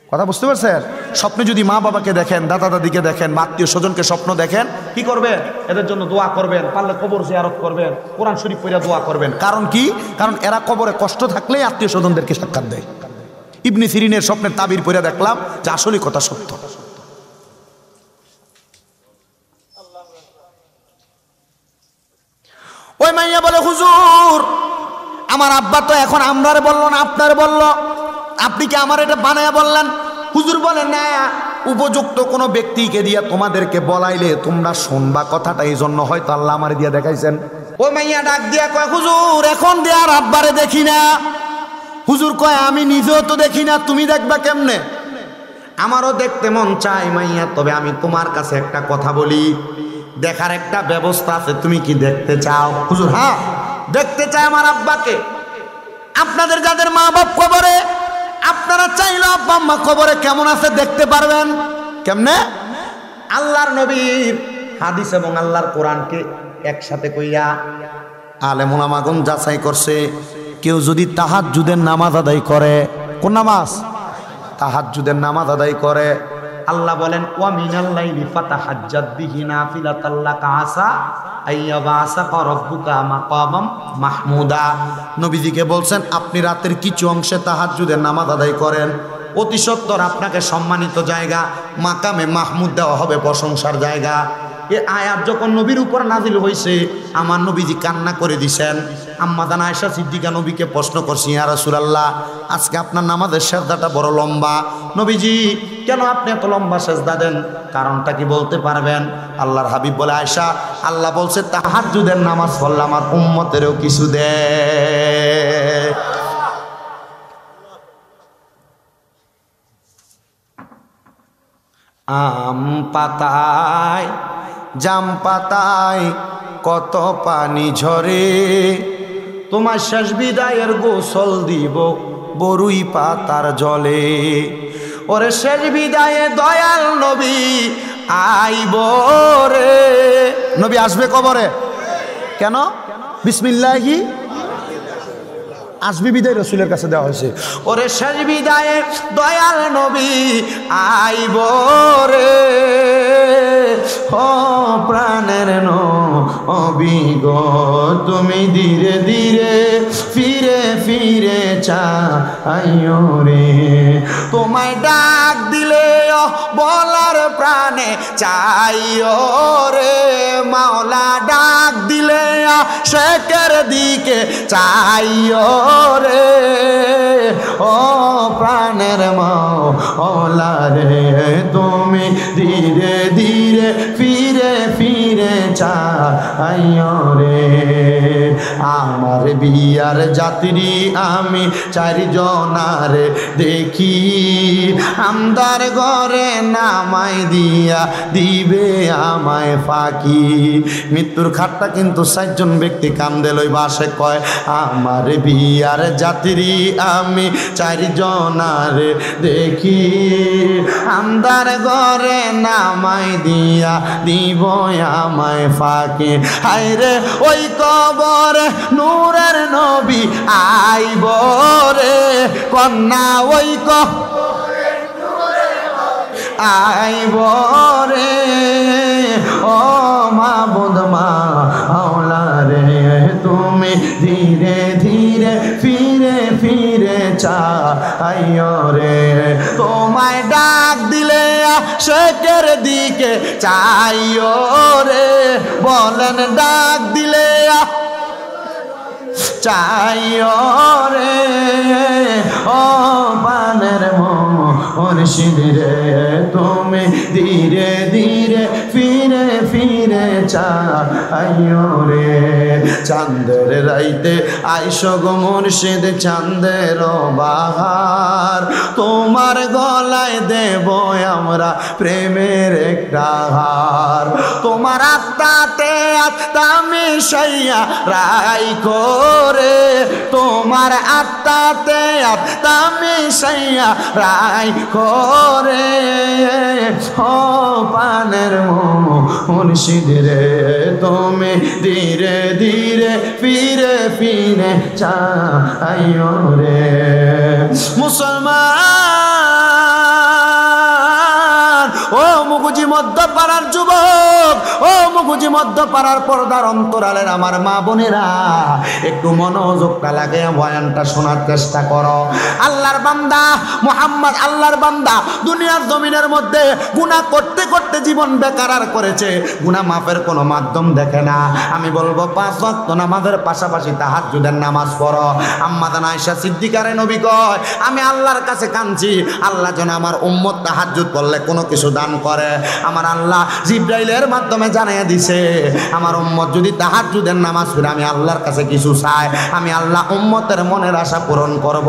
কথা বুঝতে পারছেন? স্বপ্নে যদি মা বাবাকে দেখেন, দাদা দাদিকে দেখেন, আত্মীয় স্বজনকে স্বপ্ন দেখেন, কি করবেন? এদের জন্য দোয়া করবেন, পারলে কবর জিয়ারত করবেন, কোরআন শরীফ পড়ে দোয়া করবেন। কারণ কি? কারণ এরা কবরে কষ্ট থাকলেই আত্মীয় স্বজনদেরকে সাক্ষাৎ দেয়। ইবনে সিরিনের স্বপ্নের তাবির পড়ে দেখলাম যে আসলে কথা সত্য। ওই মাইয়া বলে, হুজুর আমার আব্বা তো এখন আমরারে বললো না আপনারে বললো, আপনি কি আমার এটা বানায়া বললেন? হুজুর বলে না, উপযুক্ত কোনো ব্যক্তিকে দিয়া তোমাদেরকে বলাইলে তোমরা শুনবা কথাটা, এই জন্য হয়তো আল্লাহ আমারে দিয়া দেখাইছেন। ওই মাইয়া ডাক দিয়া কয়, হুজুর এখন দিয়ে আর আব্বারে দেখি না। হুজুর কয়, আমি নিজেও তো দেখি না, তুমি দেখবা কেমনে? আমারও দেখতে মন চাই মাইয়া, তবে আমি তোমার কাছে একটা কথা বলি, দেখার একটা ব্যবস্থা আছে, তুমি কি দেখতে চাও? হুজুর হ্যাঁ দেখতে চাই আমার আব্বাকে। আপনাদের যাদের মা বাপ কবরে, আপনারা চাইলে আব্বা আম্মা কবরে কেমন আছে দেখতে পারবেন। কেমনে? আল্লাহর নবীর হাদিস এবং আল্লাহর কোরআনকে একসাথে কইরা আলেম উলামাগণ যাচাই করছে, কেউ যদি তাহাজ্জুদের নামাজ আদায় করে, কোন নামাজ? তাহাজ্জুদের নামাজ আদায় করে, আল্লাহ বলেন ওয়া মিনাল লাইলি ফাতাহাজ্জাদ বিহি নাফিলাতাল লাকা আসা আইয়াবাসাকা রাব্বুকা মাকামাম মাহমুদা। নবীজিকে বলছেন আপনি রাতের কিছু অংশে তাহাজ্জুদের নামাজ আদায় করেন, অতি সত্বর আপনাকে সম্মানিত জায়গা মাকামে মাহমুদ দেওয়া হবে, প্রশংসার জায়গা। এ আয়াত যখন নবীর উপর নাজিল হয়েছে, আমার নবীজি কান্না করে দিছেন। আম্মা জান আয়েশা সিদ্দিকা নবীকে প্রশ্ন করছি, ইয়া রাসূলুল্লাহ, আজকে আপনার নামাজের সেজদাটা বড় লম্বা, নবীজি কেন আপনি এত লম্বা সেজদা দেন, কারণটা কি বলতে পারবেন? আল্লাহর হাবিব বলে, আয়েশা, আল্লাহ বলছে তাহাজ্জুদের নামাজ পড়লে আমার উম্মতেরও কিছু দেয়। আম পাতায় জাম পাতায় কত পানি ঝরে, তোমার শেষ বিদায়ের গোসল দিব বরুই পাতার জলে। ওরে শেষ বিদায়ে দয়াল নবী আইব রে। নবী আসবে কবরে কেন? বিসমিল্লাহি আসবি বিদায় রসুলের কাছে দেওয়া হয়েছে। ওরে শেষ বিদায়ে দয়াল নবী আইব রে, ও প্রাণের নবী গো তুমি ধীরে ধীরে ফিরে ফিরে চাইও রে, তোমায় ডাক দিলে বলার প্রাণে চাইও রে, মাওলা ডাক দিলে শেখের দিকে চাইও রে, ও প্রাণের মাওলা রে তুমি ধীরে ধীরে ফিরে ফিরে চাইও রে। আমার বিয়ার যাত্রী আমি চারজনার দেখি, আমদার ঘরে নামাই দিয়া দিবে আমায় ফাঁকি। মৃত্যুর খাটটা কিন্তু 4 জন ব্যক্তি কান্দে লই বাসে কয়, আমার বিয়ার যাত্রী আমি চারজনার দেখি, আমদার ঘরে নামাই দিয়া দিব আমায় ফাঁকি। হায়রে ওই কবর নূরের নবী আইব রে, কন্যা ওই আইব রে, ও মাবুদ মাওলা রে তুমি ধীরে ধীরে ফিরে ফিরে চাইও রে, তোমায় ডাক দিলে শেখের দিকে চাইও রে, বলেন ডাক দিলে চাইও রে, ও পানের মুর্শিদ রে তুমি ধীরে ধীরে ফিরে ফিরে চাইও রে। চাঁদের রাইতে আইসো গো মুর্শিদ চাঁদের বাহার, তোমার গলায় দেব আমরা প্রেমের একটা হার, তোমার আত্মাতে আত্মা মিশাইয়া রাইখো রে, তোমার আত্মাতে আত্মা মিশাইয়া রাইখো রে, ও পানের মুর্শিদ রে তুমি ধীরে ধীরে ফিরে ফিরে চাইও রে। মুসলমান ও মুগুজি মধ্যপাড়ার যুবক, ও মুগুজি মধ্যপাড়ার পর্দার অন্তরালের আমার মা বোনেরা, একটু মনোযোগটা লাগে বয়ানটা শোনার চেষ্টা করো। আল্লাহর বান্দা মুহাম্মদ, আল্লাহর বান্দা দুনিয়ার জমিনের মধ্যে গুনাহ করতে করতে জীবন বেকার করেছে, গুনাহ মাফের কোনো মাধ্যম দেখে না। আমি বলবো 5 ওয়াক্ত নামাজের পাশাপাশি তাহাজ্জুদের নামাজ পড়ো। আম্মা জান আয়েশা সিদ্দিকারে নবী কয়, আমি আল্লাহর কাছে কাঁদছি, আল্লাহ যেন আমার উম্মত তাহাজ্জুদ পড়লে কোনো কিছু দান করে। আমার আল্লাহ জিবরাইলের মাধ্যমে জানিয়ে দিছে দিছে। আমার উম্মত যদি তাহাজ্জুদের নামাজ পড়ে আমি আল্লাহর কাছে কিছু চাই, আমি আল্লাহ উম্মতের মনের আশা পূরণ করব।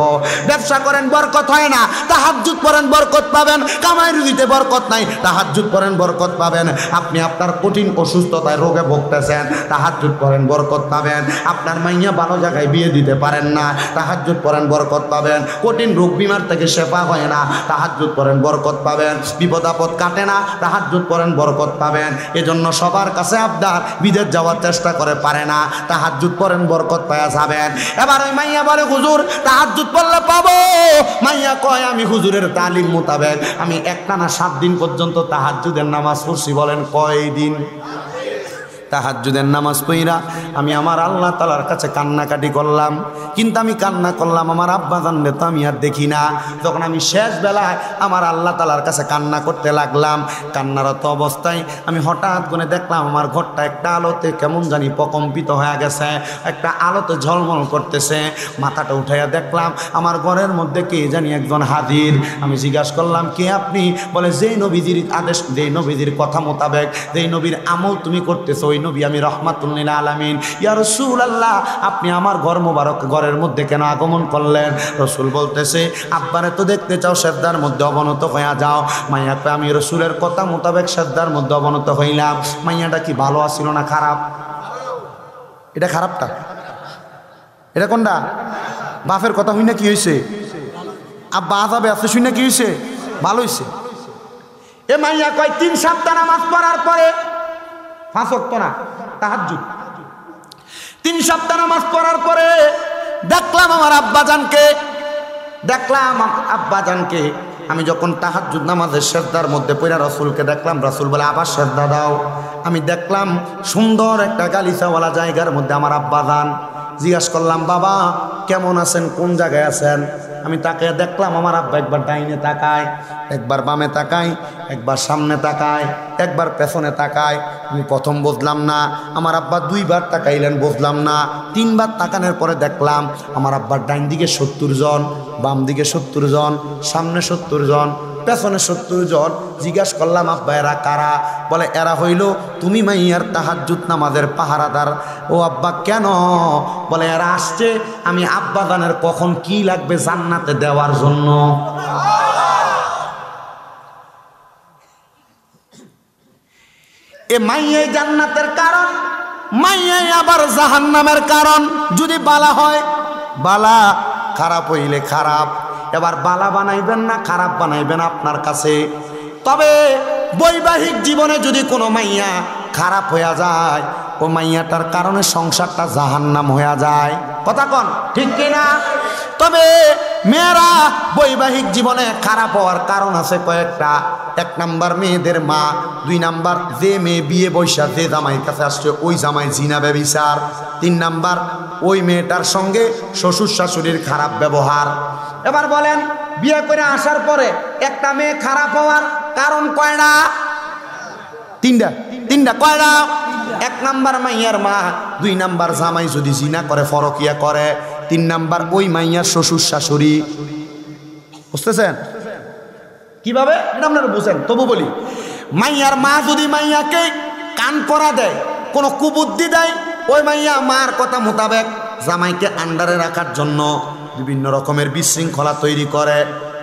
ব্যবসা করেন বরকত হয় না, তাহাজ্জুদ পড়েন বরকত পাবেন। কামাই রুজিতে বরকত নাই, তাহাজ্জুদ পড়েন বরকত পাবেন। আপনি আপনার কঠিন অসুস্থতায় রোগে ভুগতেছেন, তাহাজ্জুদ পড়েন বরকত পাবেন। আপনার মাইয়া ভালো জায়গায় বিয়ে দিতে পারেন না, তাহাজ্জুদ পড়েন বরকত পাবেন। কঠিন রোগ বিমার থেকে শেফা হয় না, তাহাজ্জুদ পড়েন বরকত পাবেন। বিপদ আপদ কাটে না, তাহাজ্জুদ পড়েন বরকত পাবেন। এজন্য সবার কাছে আবদার, বিদেশ যাওয়ার চেষ্টা করে পারে না, তাহাজ্জুদ পড়েন বরকত পাওয়া যাবেন। এবার ওই মাইয়া বলে হুজুর তাহাজ্জুদ পড়লে পাবো। মাইয়া কয় আমি হুজুরের তালিম মোতাবেক আমি একটানা 7 দিন পর্যন্ত তাহাজ্জুদের নামাজ পড়ছি। বলেন কয় দিন? তাহাজ্জুদের নামাজ পড়া আমি আমার আল্লাহ তাআলার কাছে কান্নাকাটি করলাম। কিন্তু আমি কান্না করলাম আমার আব্বা জানলে তো আমি আর দেখি না। যখন আমি শেষ বেলায় আমার আল্লাহ তাআলার কাছে কান্না করতে লাগলাম, কান্নারত অবস্থায় আমি হঠাৎ করে দেখলাম আমার ঘরটা একটা আলোতে কেমন জানি প্রকম্পিত হয়ে গেছে, একটা আলোতে ঝলমল করতেছে। মাথাটা উঠাইয়া দেখলাম আমার ঘরের মধ্যে কে জানি একজন হাজির। আমি জিজ্ঞাসা করলাম কে আপনি? বলে যেই নবীজির আদেশ, যেই নবীজির কথা মোতাবেক, যেই নবীর আমল তুমি করতেছো ওই নবী আমি রহমাতুল লিল আলামিন। ইয়া রাসূলুল্লাহ আপনি আমার ঘর মোবারক ঘরের মধ্যে কেন আগমন করলেন? রাসূল বলতেছে আব্বারে তো দেখতে চাও, সেজদার মধ্যে অবনত হইয়া যাও। মাইয়া কয় আমি রাসূলের কথা মোতাবেক সেজদার মধ্যে অবনত হইলাম। মাইয়াটা কি ভালো আছিল না খারাপ? এটা খারাপটা, এটা কোনটা? বাপের কথা হই না কি হয়েছে? আব্বা আযাবে আছে শুই না কি হয়েছে? ভালো হয়েছে। এ মাইয়া কয় 3 সপ্তাহ নামাজ পড়ার পরে 5 ওয়াক্ত না তাহাজ্জুদ, 3 সপ্তাহ নামাজ পড়ার পরে দেখলাম আমার আব্বাজানকে আমি যখন তাহাজ্জুদ নামাজের সেজদার মধ্যে পড়া রাসূলকে দেখলাম, রাসূল বলে আবার সেজদা দাও। আমি দেখলাম সুন্দর একটা গালিচাওয়ালা জায়গার মধ্যে আমার আব্বাজান। জিজ্ঞাসা করলাম বাবা কেমন আছেন, কোন জায়গায় আছেন? আমি তাকে দেখলাম আমার আব্বা একবার ডাইনে তাকায়, একবার বামে তাকায়, একবার সামনে তাকায়, একবার পেছনে তাকায়। আমি প্রথম বুঝলাম না, আমার আব্বা 2 বার তাকাইলেন, বুঝলাম না। 3 বার তাকানোর পরে দেখলাম আমার আব্বার ডাইন দিকে 70 জন, বাম দিকে 70 জন, সামনে 70 জন, পেছনে 70 জন। জিজ্ঞাসা করলাম আব্বা এরা কারা? বলে এরা হইল তুমি মাইয়ার তাহাজ্জুদ নামাজের পাহারাদার। ও আব্বা কেন? বলে এরা আসছে আমি আব্বা জানের কখন কি লাগবে জান্নাতে দেওয়ার জন্য। এ মাইয়াই জান্নাতের কারণ, মাইয়াই আবার জাহান্নামের কারণ। যদি বালা হয় বালা, খারাপ হইলে খারাপ। এবার বালা বানাইবেন না খারাপ বানাইবেন আপনার কাছে। তবে বৈবাহিক জীবনে যদি কোনো মাইয়া খারাপ হইয়া যায়, ও মাইয়াটার কারণে সংসারটা জাহান্নাম হইয়া যায়। কথা কন ঠিক কিনা? তবে মেয়েরা বৈবাহিক জীবনে খারাপ হওয়ার কারণ আছে কয়েকটা। 1 নাম্বার মেয়েদের মা, 2 নাম্বার যে মেয়ে বিয়ে বৈশা যে জামাইয়ের কাছে আসছে ওই জামাই জিনা ব্যভিচার, 3 নাম্বার ওই মেয়েটার সঙ্গে শ্বশুর শাশুড়ির খারাপ ব্যবহার। এবার বলেন বিয়ে করে আসার পরে একটা মেয়ে খারাপ হওয়ার কারণ কয়টা? 3টা। কয়টা? 1 নাম্বার মাইয়ার মা, 2 নাম্বার জামাই যদি জিনা করে ফরকিয়া করে, 3 নাম্বার ওই মাইয়ার শ্বশুর শাশুড়ি। বুঝতেছেন কিভাবে? এটা আপনারা বুঝেন। তবু বলি মাইয়ার মা যদি মাইয়াকে কান পরা দেয়, কোনো কুবুদ্ধি দেয়, ওই মাইয়া মার কথা মোতাবেক জামাইকে আন্ডারে রাখার জন্য বিভিন্ন রকমের বিশৃঙ্খলা তৈরি করে,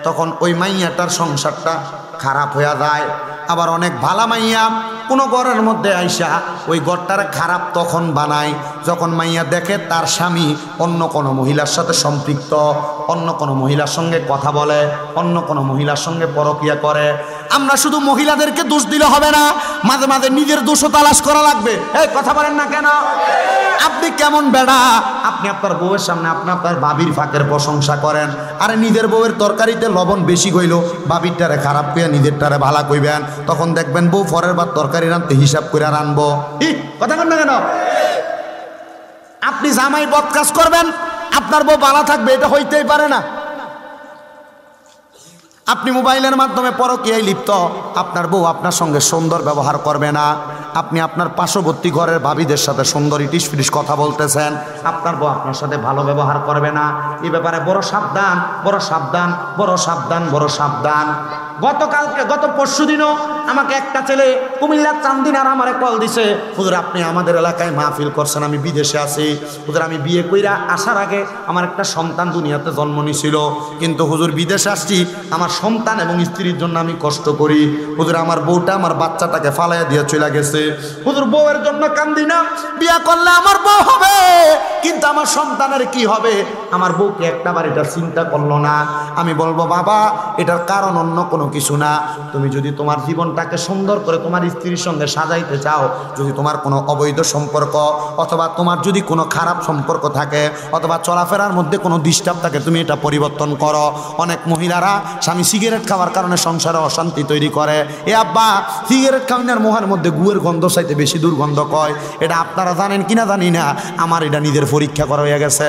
তখন ওই মাইয়াটার সংসারটা খারাপ হয়ে যায়। আবার অনেক ভালা মাইয়া কোনো ঘরের মধ্যে আইসা ওই ঘরটার খারাপ তখন বানায় যখন মাইয়া দেখে তার স্বামী অন্য কোনো মহিলার সাথে সম্পৃক্ত, অন্য কোনো মহিলার সঙ্গে কথা বলে, অন্য কোনো মহিলার সঙ্গে পরকিয়া করে। আমরা শুধু মহিলাদেরকে দোষ দিলে হবে না, মাঝে মাঝে নিজের দোষও তালাশ করা লাগবে। এই কথা বলেন না কেন? আপনি কেমন বেড়া, আপনি আপনার বউয়ের সামনে আপনার ভাবির ফাঁকের প্রশংসা করেন, আরে নিজের বউয়ের তরকারিতে লবণ বেশি হইল ভাবিরটারে খারাপ কইয়া নিজেরটারে ভালা কইবেন, তখন দেখবেন বউ পরের বার তরকারি রানতে হিসাব করে রানবো। কথা বলেন না কেন? আপনি জামাই বদ কাজ করবেন, আপনার বউ ভালো থাকবে, এটা হইতেই পারে না। আপনি মোবাইলের মাধ্যমে পরকীয়ায় লিপ্ত, আপনার বউ আপনার সঙ্গে সুন্দর ব্যবহার করবে না। আপনি আপনার পার্শ্ববর্তী ঘরের ভাবিদের সাথে সুন্দর ইটিস ফিটিস কথা বলতেছেন, আপনার বউ আপনার সাথে ভালো ব্যবহার করবে না। এই ব্যাপারে বড় সাবধান, বড় সাবধান, বড় সাবধান, বড় সাবধান। গত পরশুদিনও আমাকে একটা ছেলে কুমিল্লার চান্দিনার আমারে কল দিছে, হুজুর আপনি আমাদের এলাকায় মাহফিল করছেন, আমি বিদেশে আছি হুজুর, আমি বিয়ে কইরা আসার আগে আমার একটা সন্তান দুনিয়াতে জন্ম নিছিল, কিন্তু হুজুর বিদেশে আসছি আমার সন্তান এবং স্ত্রীর জন্য আমি কষ্ট করি হুজুর, আমার বউটা আমার বাচ্চাটাকে ফালাইয়া দিয়ে চলে গেছে হুজুর, বউয়ের জন্য কান্দি না, বিয়া করলে আমার বউ হবে কিন্তু আমার সন্তানের কি হবে, আমার বউকে একটাবার এটা চিন্তা করলো না। আমি বলবো বাবা এটার কারণ অন্য কোনো কিছু না, তুমি যদি তোমার জীবনটাকে সুন্দর করে তোমার স্ত্রীর সঙ্গে সাজাইতে চাও, যদি তোমার কোনো অবৈধ সম্পর্ক অথবা তোমার যদি কোনো খারাপ সম্পর্ক থাকে অথবা চলাফেরার মধ্যে কোনো ডিস্টার্ব থাকে, তুমি এটা পরিবর্তন করো। অনেক মহিলারা স্বামী সিগারেট খাওয়ার কারণে সংসারে অশান্তি তৈরি করে, এ আব্বা সিগারেট খাওয়ানোর মোহের মধ্যে গুয়ের গন্ধ চাইতে বেশি দুর্গন্ধ কয়, এটা আপনারা জানেন কিনা জানি না, আমার এটা নিজের পরীক্ষা করা হয়ে গেছে।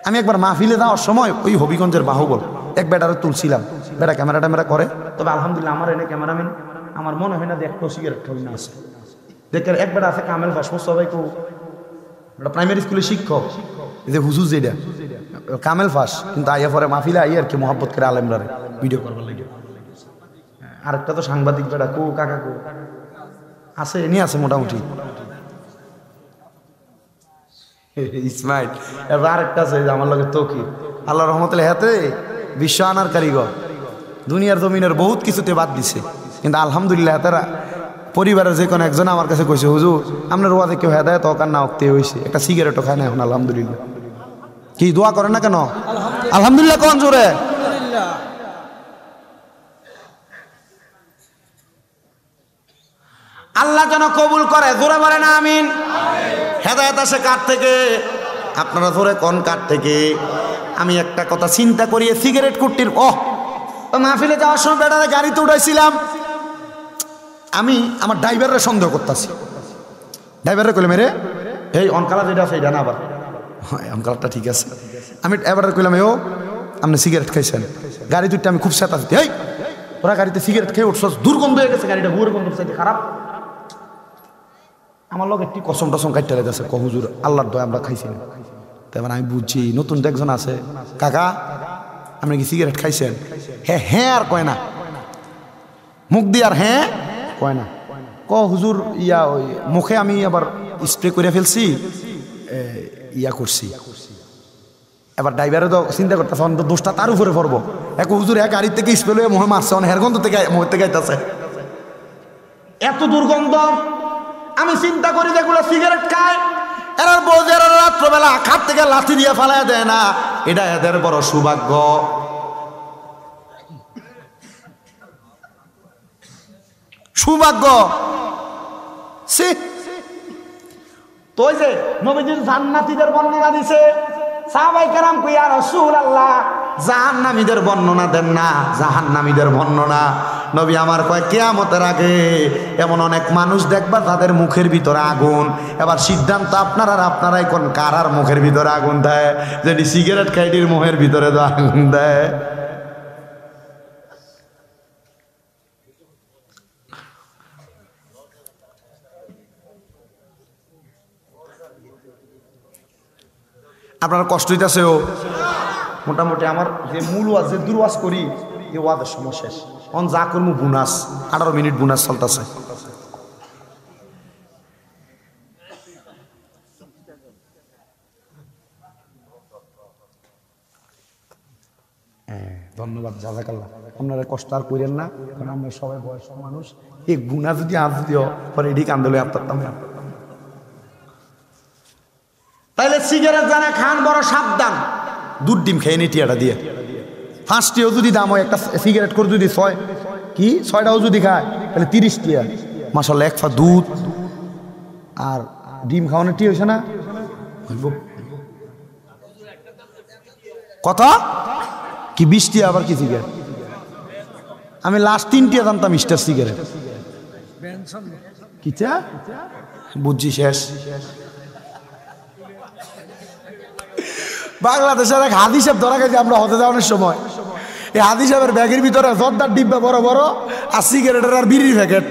আমি একবার মাহফিলে যাওয়ার সময় ওই হবিগঞ্জের বাহুবল এক বেটারে তুলছিলাম, বেটা ক্যামেরা করে, তবে আলহামদুলিল্লাহ আমার এনে ক্যামেরাম্যান আমার মনে হয় না যে একটা সিগারেট খাওয়াই না আছে, দেখে এক বেটা আছে কামেল ভাস সবাই কেউ প্রাইমারি স্কুলের শিক্ষক, এই যে হুজুর যেটা কামেল ফাঁস, কিন্তু আইয়া পরে মাহফিলে আই আর কি মোহাব্বত করে আলেমরারে ভিডিও করবার লাগে। আরেকটা তো সাংবাদিক বেটা কো কাকা কো আছে, এনে আছে মোটামুটি ইসমাইল, এবার আরেকটা আছে আমার লগে তৌকির, আল্লাহ রহমতুল্লাহ হাতে বিশ্ব আনার কারিগর, দুনিয়ার জমিনের বহুত কিছুতে বাদ দিছে, কিন্তু আলহামদুলিল্লাহ তারা পরিবারের যে কোনো একজন আমার কাছে কইছে হুজুর আপনার ওয়াজে কেউ হেদায়েত হোক আর না হোক হয়েছে, একটা সিগারেটও খায় না এখন আলহামদুলিল্লাহ। কি দোয়া করেন না কেন? আলহামদুলিল্লাহ কোন জোরে। আল্লাহ যেন কবুল করে, জোরে বলেন আমিন। হেদায়েত আসে কার থেকে? আপনারা জোরে কোন কার থেকে? আমি একটা কথা চিন্তা করি, সিগারেট কুট্টির মাহফিলে যাওয়ার সময় বেটারে গাড়িতে উঠাইছিলাম, আমি আমার ড্রাইভারের সন্দেহ করতেছি, ড্রাইভারের কইলাম রে এই অনকালা যেটা আছে এটা না, আবার অনকালারটা ঠিক আছে, আমি এবার কইলাম ও আপনি সিগারেট খাইছেন, গাড়ি দুইটা আমি খুব চেতাচ্ছি, এই ওরা গাড়িতে সিগারেট খেয়ে উঠছস, দুর্গন্ধ হয়ে গেছে গাড়িটা, গুয়ের গন্ধ চাইতে খারাপ। আমার লোক একটি কসম টসম কাটতে লেগেছে, হুজুর আল্লাহর দয়া আমরা খাইছি না। তারপর আমি বুঝছি নতুন একজন আছে, কাকা আপনি কি সিগারেট খাইছেন? হ্যাঁ হ্যাঁ আর কয় না, মুখ দিয়ে আর হ্যাঁ কয় না, হুজুর ইয়া ওই মুখে আমি আবার স্প্রে করে ফেলছি, ইয়া করছি। এবার ড্রাইভারে তো চিন্তা করতেছে অন্ত দোষটা তার উপরে পড়বো, এক হুজুর এক গাড়ির থেকে স্প্রে হয়ে মোহে মারছে, অনেক হেরগন্ধ থেকে মুখ থেকে আইতাছে, এত দুর্গন্ধ। আমি চিন্তা করি যেগুলো সিগারেট খায় এরা বউদের রাত্রবেলা খাট থেকে লাঠি দিয়ে ফালাই দেয় না, এটা এদের বড় সৌভাগ্য। সৌভাগ্য তো যে নবীজি জান্নাতীদের বর্ণনা দিছে, সাহাবায়ে কেরাম কই ইয়া রাসূলুল্লাহ জাহান্নামীদের বর্ণনা দেন না, জাহান্নামীদের বর্ণনা। নবী আমার কয় কিয়ামতের আগে এমন অনেক মানুষ দেখবা তাদের মুখের ভিতরে আগুন, এবার সিদ্ধান্ত আপনারাই কোন কারার মুখের ভিতরে আগুন দেয়, যেটি সিগারেট খাইটির মুখের ভিতরে তো আগুন দেয়। আপনার কষ্ট হইতেছেও মোটামুটি আমার যে মূল ওয়াজ যে দুর্ওয়াজ করি এই ওয়াজের সময় শেষ, অন যা করবো বোনাস 18 মিনিট বোনাস চলতেছে। ধন্যবাদ, জাযাকাল্লাহ। আপনারা কষ্ট আর করেন না, কারণ আমরা সবাই বয়স্ক মানুষ, এই গুণা যদি আজ দিও পরে এটি কান্দলে আপনার। তাইলে সিগারেট জানা খান বড় সাবধান, দুধ ডিম খেয়ে নি টিয়াটা দিয়ে, 5টিও যদি দাম হয়, একটা সিগারেট করে যদি 6টাও যদি খায় তাহলে 30 টিয়া, মাশাআল্লাহ। এক ফা দুধ আর ডিম খাওয়ানোর টি হয়েছে না কথা কি 20 টিয়া, আবার কি সিগারেট? আমি লাস্ট 3 টিয়া জানতাম স্টার সিগারেট, কিটা বুঝছি শেষ। বাংলাদেশের এক হাদি সাহেব ধরা গেছে আমরা হতে যাওয়ানোর সময়, এই হাদি সাহেবের ব্যাগের ভিতরে জর্দার ডিব্বা বড় বড় আর সিগারেটের আর বিড়ির প্যাকেট।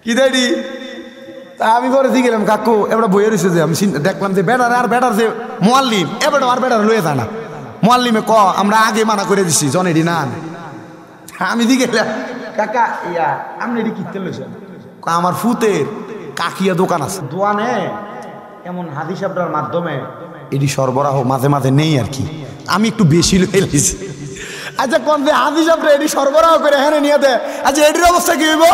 কি দেয়নি তা আমি পরে দিয়ে গেলাম কাকু এবার বইয়ে রয়েছে যে আমি দেখলাম যে বেটার আর বেটার যে মোয়াল্লিম এবার আর বেটার লয়ে যায় না মোয়াল্লিমে ক আমরা আগে মানা করে দিছি জনেরই না আমি দিয়ে গেলাম কাকা ইয়া আপনি এটি কিনতে লইছেন আমার ফুতের কাকিয়া দোকান আছে দোয়ানে এমন হাদিস আপনার মাধ্যমে এটি সরবরাহ মাঝে মাঝে নেই আর কি আমি একটু বেশি লয়ে লিছি আচ্ছা কোন যে হাদিস আপনার এটি সরবরাহ করে হ্যাঁ নিয়ে দেয় আচ্ছা এটির অবস্থা কি হইব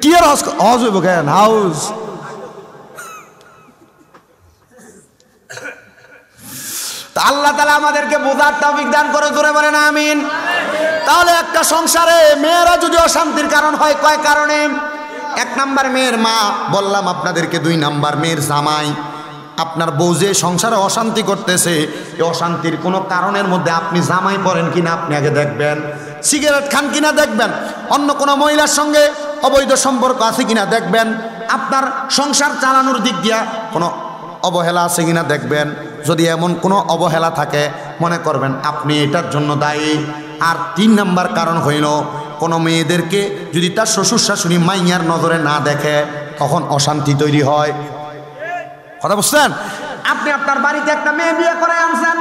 কি আর হজ হইব কেন হাউস আল্লাহ তাআলা আমাদেরকে বোঝার তৌফিক দান করে জোরে বলেন আমিন। তাহলে একটা সংসারে মেয়েরা যদি অশান্তির কারণ হয় কয় কারণে? এক নাম্বার মেয়ের মা বললাম আপনাদেরকে, দুই নাম্বার মেয়ের জামাই। আপনার বউ যে সংসারে অশান্তি করতেছে এই অশান্তির কোনো কারণের মধ্যে আপনি জামাই পড়েন কিনা আপনি আগে দেখবেন, সিগারেট খান কিনা দেখবেন, অন্য কোনো মহিলার সঙ্গে অবৈধ সম্পর্ক আছে কিনা দেখবেন, আপনার সংসার চালানোর দিক দিয়া কোনো অবহেলা আছে কিনা দেখবেন। যদি এমন কোনো অবহেলা থাকে মনে করবেন আপনি এটার জন্য দায়ী। আর তিন নাম্বার কারণ হইল কোনো মেয়েদেরকে যদি তার শ্বশুর শাশুড়ি মাইয়ার নজরে না দেখে তখন অশান্তি তৈরি হয়। কথা বুঝছেন? আপনি আপনার বাড়িতে একটা মেয়ে বিয়ে করে আনছেন,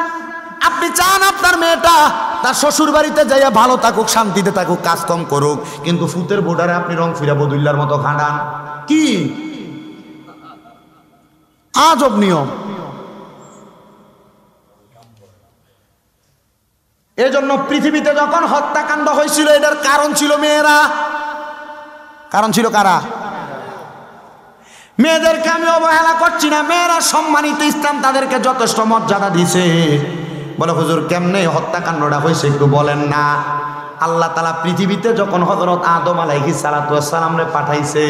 আপনি চান আপনার মেয়েটা তার শ্বশুর বাড়িতে যাইয়া ভালো থাকুক, শান্তিতে থাকুক, কাজ কম করুক, কিন্তু ফুতের বোর্ডারে আপনি রং ফিরা বদুল্লার মতো খাঁড়ান। কি আজব নিয়ম! এজন্য পৃথিবীতে যখন হত্যাকাণ্ড হয়েছিল এটার কারণ ছিল মেয়েরা। কারণ ছিল কারা? মেয়েদেরকে আমি অবহেলা করছি না, মেয়েরা সম্মানিত, ইসলাম তাদেরকে যথেষ্ট মর্যাদা দিয়েছে। বলে হুজুর কেমনে হত্যাকাণ্ডটা হয়েছে একটু বলেন না। আল্লাহ তাআলা পৃথিবীতে যখন হযরত আদম আলাইহিস সালাতু ওয়াস সালামরে পাঠাইছে,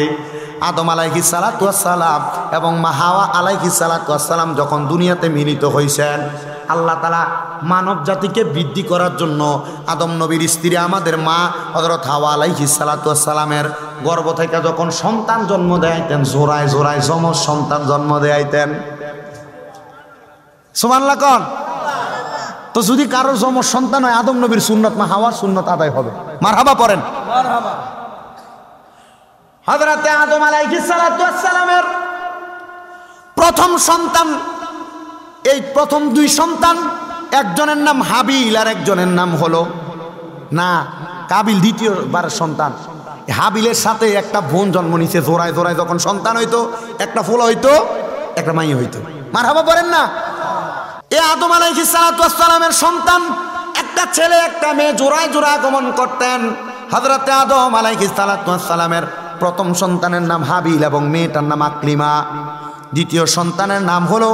আদম আলাইহিস সালাতু ওয়াস সালাম এবং মা হাওয়া আলাইহিস সালাতু ওয়াস সালাম যখন দুনিয়াতে মিলিত হয়েছেন, আল্লাহ তাআলা মানব জাতিকে বৃদ্ধি করার জন্য আদম নবীর স্ত্রী আমাদের মা হযরত হাওয়া আলাইহিস সালাতু ওয়াস সালামের গর্ভ থেকে যখন সন্তান জন্ম দেয়াইতেন, জোড়ায় জোড়ায় যমজ সন্তান জন্ম দেয়াইতেন। সুবহানাল্লাহ কোন? তো যদি কারো যমজ সন্তান হয় আদম নবীর সুন্নত মা হাওয়ার সুন্নত আদায় হবে। মারহাবা পড়েন। মারহাবা। হযরত আদম আলাইহিস সালাতু ওয়াস সালামের প্রথম সন্তান, এই প্রথম দুই সন্তান, একজনের নাম হাবিল আর একজনের নাম হলো না কাবিল, দ্বিতীয়বার সন্তান। হাবিলের সাথে একটা বোন জন্ম নিছে, জোড়ায় জোড়ায় যখন সন্তান হইতো একটা ফুল হইতো একটা মাই হইতো। মারহাবা পড়েন না। এ আদম আলাইহিস সালাতু ওয়াস সালামের সন্তান একটা ছেলে একটা মেয়ে জোড়ায় জোড়ায় আগমন করতেন। হযরত আদম আলাইহিস সালাতু ওয়াস সালামের প্রথম সন্তানের নাম হাবিল এবং মেয়েটার নাম আকলিমা। দ্বিতীয় সন্তানের নাম হলো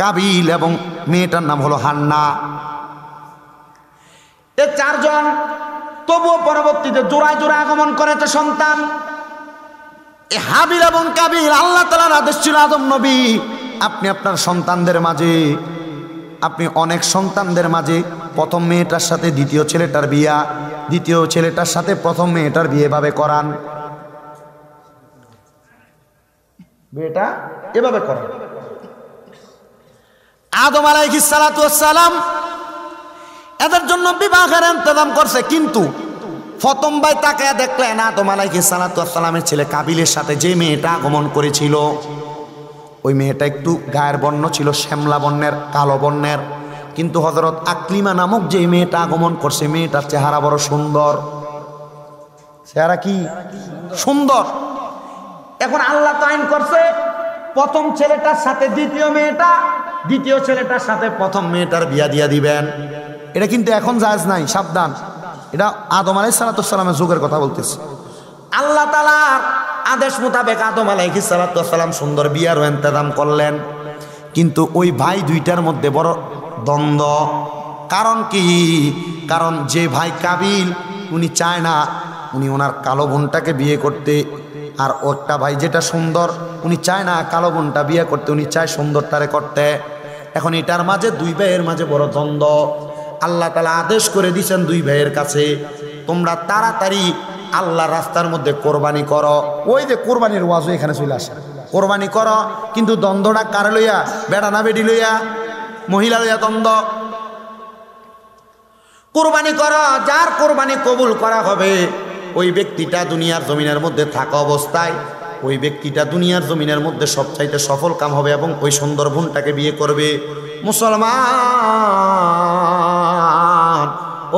কাবিল এবং মেয়েটার নাম হলো হান্না। এ চারজন তবুও পরবর্তীতে জোড়ায় জোড়ায় আগমন করেছে সন্তান। এ হাবিল এবং কাবিল আল্লাহ তাআলার আদেশ ছিল, আদম নবী আপনি আপনার সন্তানদের মাঝে, আপনি অনেক সন্তানদের মাঝে প্রথম মেয়েটার সাথে দ্বিতীয় ছেলেটার বিয়া, দ্বিতীয় ছেলেটার সাথে প্রথম মেয়েটার বিয়ে ভাবে করান, বিয়েটা এভাবে করান। আদম আলাইহিস সালাতু ওয়াস সালাম এদের জন্য বিবাহের ইন্তজাম করছে, কিন্তু প্রথম ভাই তাকায়া দেখলেন আদম আলাইহিস সালাতু ওয়াস সালামের ছেলে কাবিলের সাথে যে মেয়েটা আগমন করেছিল ওই মেয়েটা একটু গায়ের বর্ণ ছিল শ্যামলা বর্ণের, কালো বর্ণের, কিন্তু হযরত আকলিমা নামক যে মেয়েটা আগমন করছে মেয়েটার চেহারা বড় সুন্দর। চেহারা কি সুন্দর! এখন আল্লাহ তাইন করছে প্রথম ছেলেটার সাথে দ্বিতীয় মেয়েটা, দ্বিতীয় ছেলেটার সাথে প্রথম মেয়েটার বিয়া দিয়া দিবেন। এটা কিন্তু এখন জায়েজ নাই, সাবধান। এটা আদম আলাইহিস সালাতু ওয়াস সালামের যুগের কথা বলতেছে। আল্লাহ তাআলার আদেশ মোতাবেক আদম আলাইহিস সালাতু ওয়াস সালাম সুন্দর বিয়ার ইন্তজাম করলেন, কিন্তু ওই ভাই দুইটার মধ্যে বড় দ্বন্দ্ব। কারণ কি? কারণ যে ভাই কাবিল উনি চায় না উনি ওনার কালো বোনটাকে বিয়ে করতে, আর ওটা ভাই যেটা সুন্দর উনি চায় না কালো বোনটা বিয়ে করতে, উনি চায় সুন্দরটারে করতে। এখন এটার মাঝে দুই ভাইয়ের মাঝে বড় দ্বন্দ্ব। আল্লাহ তাআলা আদেশ করে দিয়েছেন দুই ভাইয়ের কাছে, তোমরা তাড়াতাড়ি আল্লাহর রাস্তার মধ্যে কোরবানি করো। ওই যে কোরবানির ওয়াজও এখানে চলে আসে, কোরবানি করো, কিন্তু দ্বন্দ্বটা কারে লইয়া? বেড়া না বেডি লইয়া, মহিলা লইয়া দ্বন্দ্ব। কোরবানি করো, যার কোরবানি কবুল করা হবে ওই ব্যক্তিটা দুনিয়ার জমিনের মধ্যে থাকা অবস্থায় ওই ব্যক্তিটা দুনিয়ার জমিনের মধ্যে সবচাইতে সফল কাম হবে এবং ওই সুন্দর বোনটাকে বিয়ে করবে। মুসলমান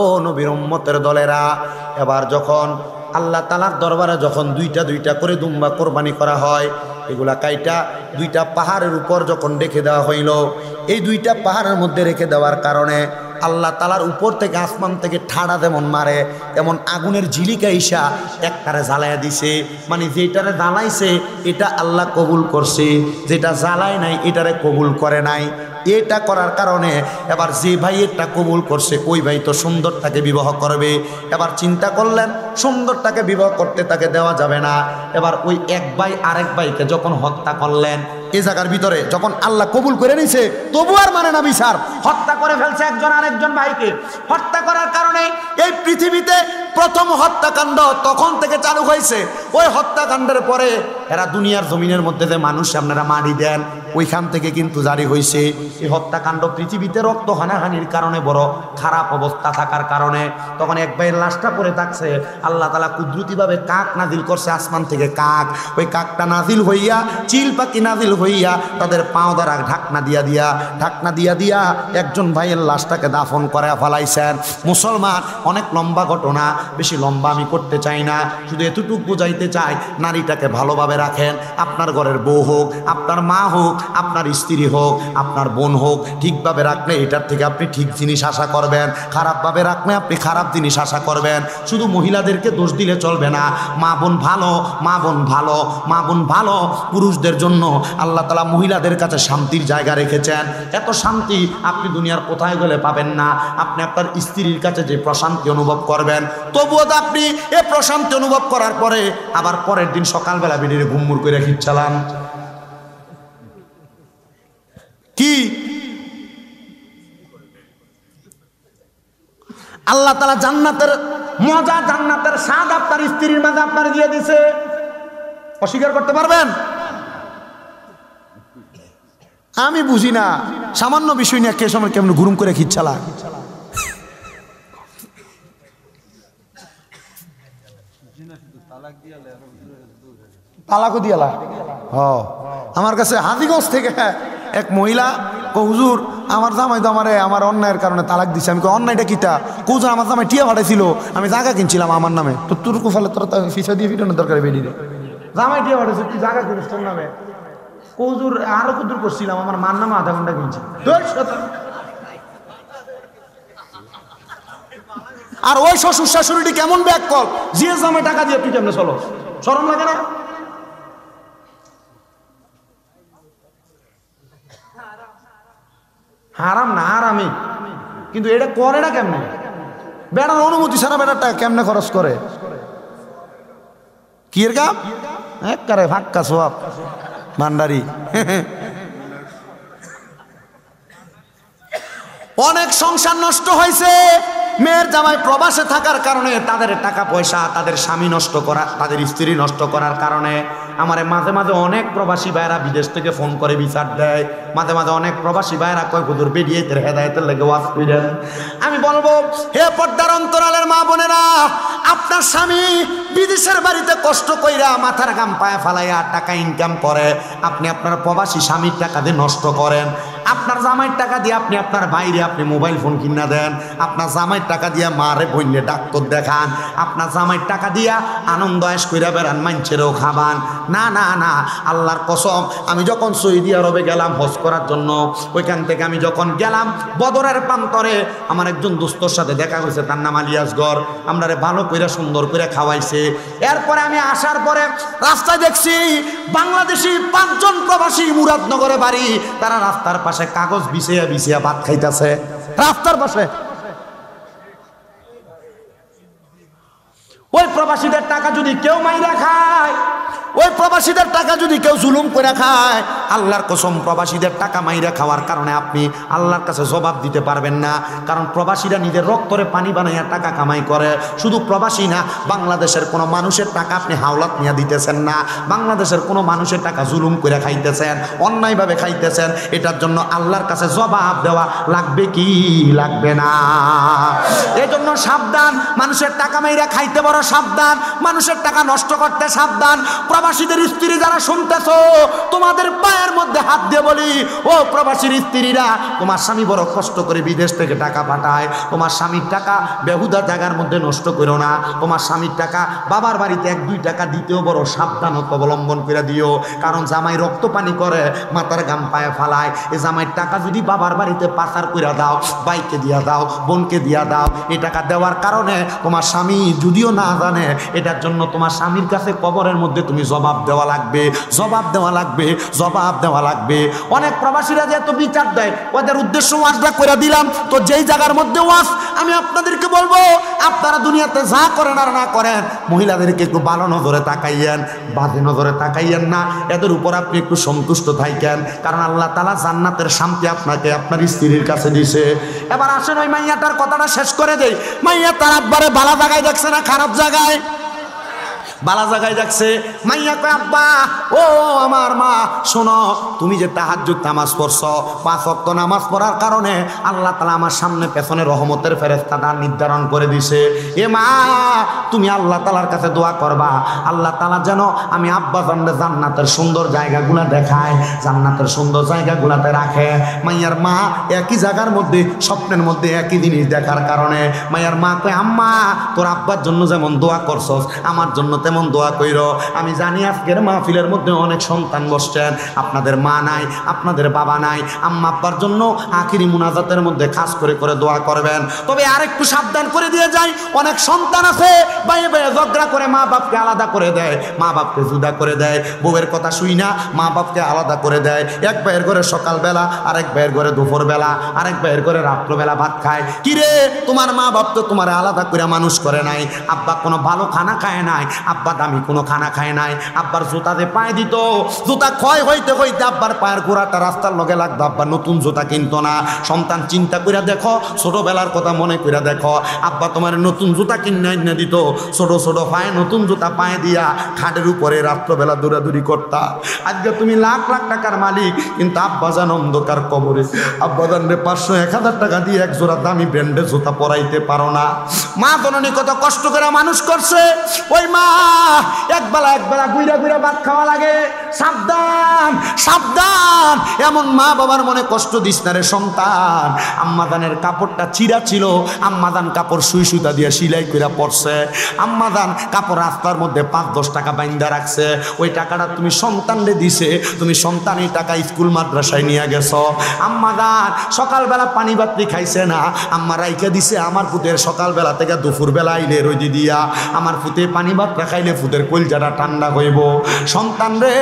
ও নবীর উম্মতের দলেরা, এবার যখন আল্লাহ তাআলার দরবারে যখন দুইটা দুইটা করে দুম্বা কোরবানি করা হয়, এগুলা কাইটা দুইটা পাহাড়ের উপর যখন রেখে দেওয়া হইল, এই দুইটা পাহাড়ের মধ্যে রেখে দেওয়ার কারণে আল্লাহ তাআলার উপর থেকে আসমান থেকে ঠাড়া যেমন মারে তেমন আগুনের ঝিলিকা ইসা একটারে জ্বালাইয়া দিছে। মানে যেটারে জ্বালাইছে এটা আল্লাহ কবুল করছে, যেটা জ্বালায় নাই এটারে কবুল করে নাই। এটা করার কারণে এবার যে ভাই এটা কবুল করছে ওই ভাই তো সুন্দরটাকে বিবাহ করবে। এবার চিন্তা করলেন সুন্দরটাকে বিবাহ করতে তাকে দেওয়া যাবে না। এবার ওই এক ভাই আরেক ভাইকে যখন হত্যা করলেন, এই জায়গার ভিতরে যখন আল্লাহ কবুল করে নিছে তবু আর মানে না বিচার, হত্যা করে ফেলছে একজন আরেকজন ভাইকে। হত্যা করার কারণে এই পৃথিবীতে প্রথম হত্যাকাণ্ড তখন থেকে চালু হয়েছে। ওই হত্যাকাণ্ডের পরে এরা দুনিয়ার জমিনের মধ্যে যে মানুষ আপনারা মারি দেন ওইখান থেকে কিন্তু জারি হয়েছে এই হত্যাকাণ্ড। পৃথিবীতে রক্ত হানাহানির কারণে বড় খারাপ অবস্থা থাকার কারণে তখন এক ভাইয়ের লাশটা পড়ে থাকছে, আল্লাহ তাআলা কুদরতিভাবে কাক নাজিল করছে আসমান থেকে। কাক, ওই কাকটা নাজিল হইয়া চিল পাখি নাজিল হইয়া তাদের পাও দ্বারা ঢাকনা দিয়া একজন ভাইয়ের লাশটাকে দাফন করে ফেলাইছেন। মুসলমান, অনেক লম্বা ঘটনা, বেশি লম্বা আমি করতে চাই না, শুধু এতটুকু বুঝাইতে চাই নারীটাকে ভালোভাবে রাখেন। আপনার ঘরের বউ হোক, আপনার মা হোক, আপনার স্ত্রী হোক, আপনার বোন হোক, ঠিকভাবে রাখলে এটার থেকে আপনি ঠিক জিনিস আশা করবেন, খারাপভাবে রাখলে আপনি খারাপ জিনিস আশা করবেন। শুধু মহিলাদেরকে দোষ দিলে চলবে না। মা বোন ভালো, মা বোন ভালো, মা বোন ভালো। পুরুষদের জন্য আল্লাহ তাআলা মহিলাদের কাছে শান্তির জায়গা রেখেছেন। এত শান্তি আপনি দুনিয়ার কোথায় গেলে পাবেন না। আপনি আপনার স্ত্রীর কাছে যে প্রশান্তি অনুভব করবেন, তবুও তো আপনি এই প্রশান্তি অনুভব করার পরে আবার পরের দিন সকালবেলা বেরিয়ে ঘুমমুর করে খিচ্ছালাম কি? আল্লাহ তাআলা জান্নাতের মজা, জান্নাতের স্বাদ আপনার স্ত্রীর মাঝে আপনার দিয়ে দিছে, অস্বীকার করতে পারবেন? আমি বুঝি না সামান্য বিষয় নিয়ে কে সময় কেমন ঘুরুম করে খিচ্ছালা। তালাকও দিয়ালা। আমার কাছে হাজিগঞ্জ থেকে এক মহিলা হুজুর আমার জামাই তো আমার অন্যায়ের কারণে তালাক দিছে। আমি অন্যায়টা কিটা? হুজুর আমার জামাই টিয়া পাঠাইছিল, আমি জায়গা কিনছিলাম আমার নামে, তো তোর কুফালে তোর ফিসা দিয়ে ফিটানোর দরকার বেরিয়ে জামাই টিয়া পাঠাইছিল, তুই জায়গা কিনিস তোর নামে। হুজুর আরো কুদুর করছিলাম, আমার মার নামে আধা ঘন্টা কিনছি। আর ওই শ্বশুর শাশুড়িটি কেমন ব্যাক কল, জিএস জামাই টাকা দিয়ে তুই কেমনে চলো? শরম লাগে না? হারাম না, হারামি, কিন্তু এটা করে না কেমনে? বেড়ার অনুমতি ছাড়া বেড়াটা কেমনে খরচ করে? কি এর কাম? একবারে ফাক্কা সোয়াব ভান্ডারি। অনেক সংসার নষ্ট হয়েছে মেয়ের জামাই প্রবাসে থাকার কারণে। তাদের টাকা পয়সা, তাদের স্বামী নষ্ট করা, তাদের স্ত্রী নষ্ট করার কারণে আমারে মাঝে মাঝে অনেক প্রবাসী ভাইরা বিদেশ থেকে ফোন করে বিচার দেয়। মাঝে মাঝে অনেক প্রবাসী ভাইরা কয় হুজুর বেরিয়ে হেদায়েতের লেগে ওয়াজ করেন। আমি বলবো, হে পর্দার অন্তরালের মা বোনেরা, আপনার স্বামী বিদেশের বাড়িতে কষ্ট কইরা মাথার গাম পায়ে ফালাইয়া টাকা ইনকাম করে, আপনি আপনার প্রবাসী স্বামীর টাকা দিয়ে নষ্ট করেন। আপনার জামাইয়ের টাকা দিয়ে আপনি আপনার বাইরে আপনি মোবাইল ফোন কিনা দেন, আপনার জামাইয়ের টাকা দিয়ে মারে বইলে ডাক্তার দেখান, আপনার জামাইয়ের টাকা দিয়া আনন্দ আয়েশ কইরা বেড়ান, মাইনছেরও খাবান। না না না, আল্লাহর কসম, আমি যখন সৌদি আরবে গেলাম হজ করার জন্য, ওইখান থেকে আমি যখন গেলাম বদরের প্রান্তরে আমার একজন দোস্তর সাথে দেখা হয়েছে, তার নাম আলিয়াসগর। আমরারে ভালো কইরা সুন্দর করে খাওয়াইছে। এরপরে আমি আসার পরে রাস্তায় দেখছি বাংলাদেশি 5 জন প্রবাসী, মুরাদনগরে বাড়ি, তারা রাস্তার পাশে কাগজ বিছিয়া বিছিয়া ভাত খাইতেছে রাস্তার পাশে। ওই প্রবাসীদের টাকা যদি কেউ মাইরা খায়, ওই প্রবাসীদের টাকা যদি কেউ জুলুম করে খায়, আল্লাহর কসম প্রবাসীদের টাকা মাইরা খাওয়ার কারণে আপনি আল্লাহর কাছে জবাব দিতে পারবেন না। কারণ প্রবাসীরা নিজের রক্তরে পানি বানাইয়া টাকা কামাই করে। শুধু প্রবাসী না, বাংলাদেশের কোনো মানুষের টাকা আপনি হাওলাত নিয়ে দিতেছেন না, বাংলাদেশের কোনো মানুষের টাকা জুলুম করে খাইতেছেন, অন্যায়ভাবে খাইতেছেন। এটার জন্য আল্লাহর কাছে জবাব দেওয়া লাগবে কি লাগবে না? এই জন্য সাবধান, মানুষের টাকা মাইরা খাইতে বড় সাবধান, মানুষের টাকা নষ্ট করতে সাবধান। প্রবাসীদের স্ত্রী যারা শুনতেছো, তোমাদের পায়ের মধ্যে হাত দিয়ে বলি, ও প্রবাসীর স্ত্রীরা, তোমার স্বামী বড় কষ্ট করে বিদেশ থেকে টাকা পাঠায়, তোমার স্বামীর টাকা বেহুদা জায়গার মধ্যে নষ্ট করো না। তোমার স্বামীর টাকা বাবার বাড়িতে 1-2 টাকা দিতেও বড় সাবধানতা অবলম্বন করে দিও। কারণ জামাই রক্ত পানি করে, মাথার গাম পায়ে ফালায়। এই জামাইয়ের টাকা যদি বাবার বাড়িতে পাচার করে দাও, বাইকে দিয়া দাও, বোনকে দিয়া দাও, এই টাকা দেওয়ার কারণে তোমার স্বামী যদিও না জানে, এটার জন্য তোমার স্বামীর কাছে কবরের মধ্যে তুমি জবাব দেওয়া লাগবে, জবাব দেওয়া লাগবে, জবাব দেওয়া লাগবে। অনেক প্রবাসীরা যে এত বিচার দেয়, ওদের উদ্দেশ্য ওয়াজটা করে দিলাম। তো যেই জায়গার মধ্যে ওয়াজ, আমি আপনাদেরকে বলবো, আপনারা দুনিয়াতে যা করেন আর না করেন, মহিলাদেরকে একটু ভালো নজরে তাকাইয়েন, বাজে নজরে তাকাইয়েন না। এদের উপর আপনি একটু সন্তুষ্ট থাকেন, কারণ আল্লাহ তাআলা জান্নাতের শান্তি আপনাকে আপনার স্ত্রীর কাছে দিছে। এবার আসেন ওই মাইয়াটার কথাটা শেষ করে দেই। মাইয়া তার আব্বারে ভালো জায়গায় দেখছে না খারাপ জায়গায়? বালা জায়গায় যাচ্ছে। মাইয়া কয়, আব্বা ও আমার মা, শোনো, তুমি যে তাহাজ্জুদ নামাজ পড়ছো, 5 ওয়াক্ত নামাজ পড়ার কারণে আল্লাহ তাআলা আমার সামনে পেছনে রহমতের ফেরেশতাটা নির্ধারণ করে দিছে। এ মা, তুমি আল্লাহ তাআলার কাছে দোয়া করবা, আল্লাহ তাআলা যেন আমি আব্বা জানলে জান্নাতের সুন্দর জায়গাগুলা দেখায়, জান্নাতের সুন্দর জায়গাগুলাতে রাখে। মাইয়ার মা একই জায়গার মধ্যে স্বপ্নের মধ্যে একই জিনিস দেখার কারণে মাইয়ার মা কয়, আম্মা তোর আব্বার জন্য যেমন দোয়া করছস, আমার জন্য তেমন দোয়া কইরো। আমি জানি আজকের মাহফিলের মধ্যে অনেক সন্তান বসছেন, আপনাদের মা নাই, আপনাদের বাবা নাই, আম্মা আব্বার জন্য আখিরি মুনাজাতের মধ্যে খাস করে করে দোয়া করবেন। তবে আরেকটু সাবধান করে দিয়ে যাই, অনেক সন্তান আছে বাইরে বাইরে ঝগড়া করে মা বাপকে আলাদা করে দেয়, মা বাপকে জুদা করে দেয়, বউয়ের কথা শুই না মা বাপকে আলাদা করে দেয়। এক ভাইয়ের ঘরে সকালবেলা, আরেক ভাইয়ের ঘরে দুপুরবেলা, আরেক ভাইয়ের ঘরে রাত্রবেলা ভাত খায়। কিরে, তোমার মা বাপ তো তোমার আলাদা করে মানুষ করে নাই, আব্বা কোনো ভালো খানা খায় নাই, আব্বা দামি কোনো খানা খায় নাই, আব্বার জুতাতে পায়ে দিত, জুতা ক্ষয় হইতে হইতে আব্বার পায়ের গোড়াটা রাস্তার লগে লাগতো, আব্বা নতুন জুতা কিনতো না। সন্তান চিন্তা কইরা দেখো, ছোটবেলার কথা মনে কইরা দেখো, আব্বা তোমার নতুন জুতা কিনে দিত, ছোট ছোট পায়ে নতুন জুতা পায়ে দিয়া খাটের উপরে রাত্রবেলা দৌড়াদৌড়ি করতা। আজকে তুমি লাখ লাখ টাকার মালিক, কিন্তু আব্বা জান অন্ধকার কবরে। আব্বা জান রে 500-1000 টাকা দিয়ে এক জোড়া দামি ব্র্যান্ডের জুতা পরাইতে পারো না। মা জননী কত কষ্ট করে মানুষ করছে, ওই মা একবেলা গুইরা গুইরা ভাত খাওয়া লাগে। সাবধান সাবধান, এমন মা বাবার মনে কষ্ট দিস না রে সন্তান। আম্মাদানের কাপড়টা চিরা ছিল, আম্মাদান কাপড় সুই সুতা দিয়ে সিলাই করে পড়ছে, আম্মাদান কাপড় রাস্তার মধ্যে 5-10 টাকা বাইন্দা রাখছে, ওই টাকাটা তুমি সন্তানরে দিছে, তুমি সন্তান এই টাকা স্কুল মাদ্রাসায় নিয়ে গেছো। আম্মাদান সকালবেলা পানি বাতি খাইছে না, আম্মা রাইখে দিছে আমার পুতের সকালবেলা থেকে দুপুরবেলা আইলে রোদি দিয়া, আমার পুতে পানি ভাত খাইলে ফুতের কলজাটা ঠান্ডা হইব। সন্তান রে,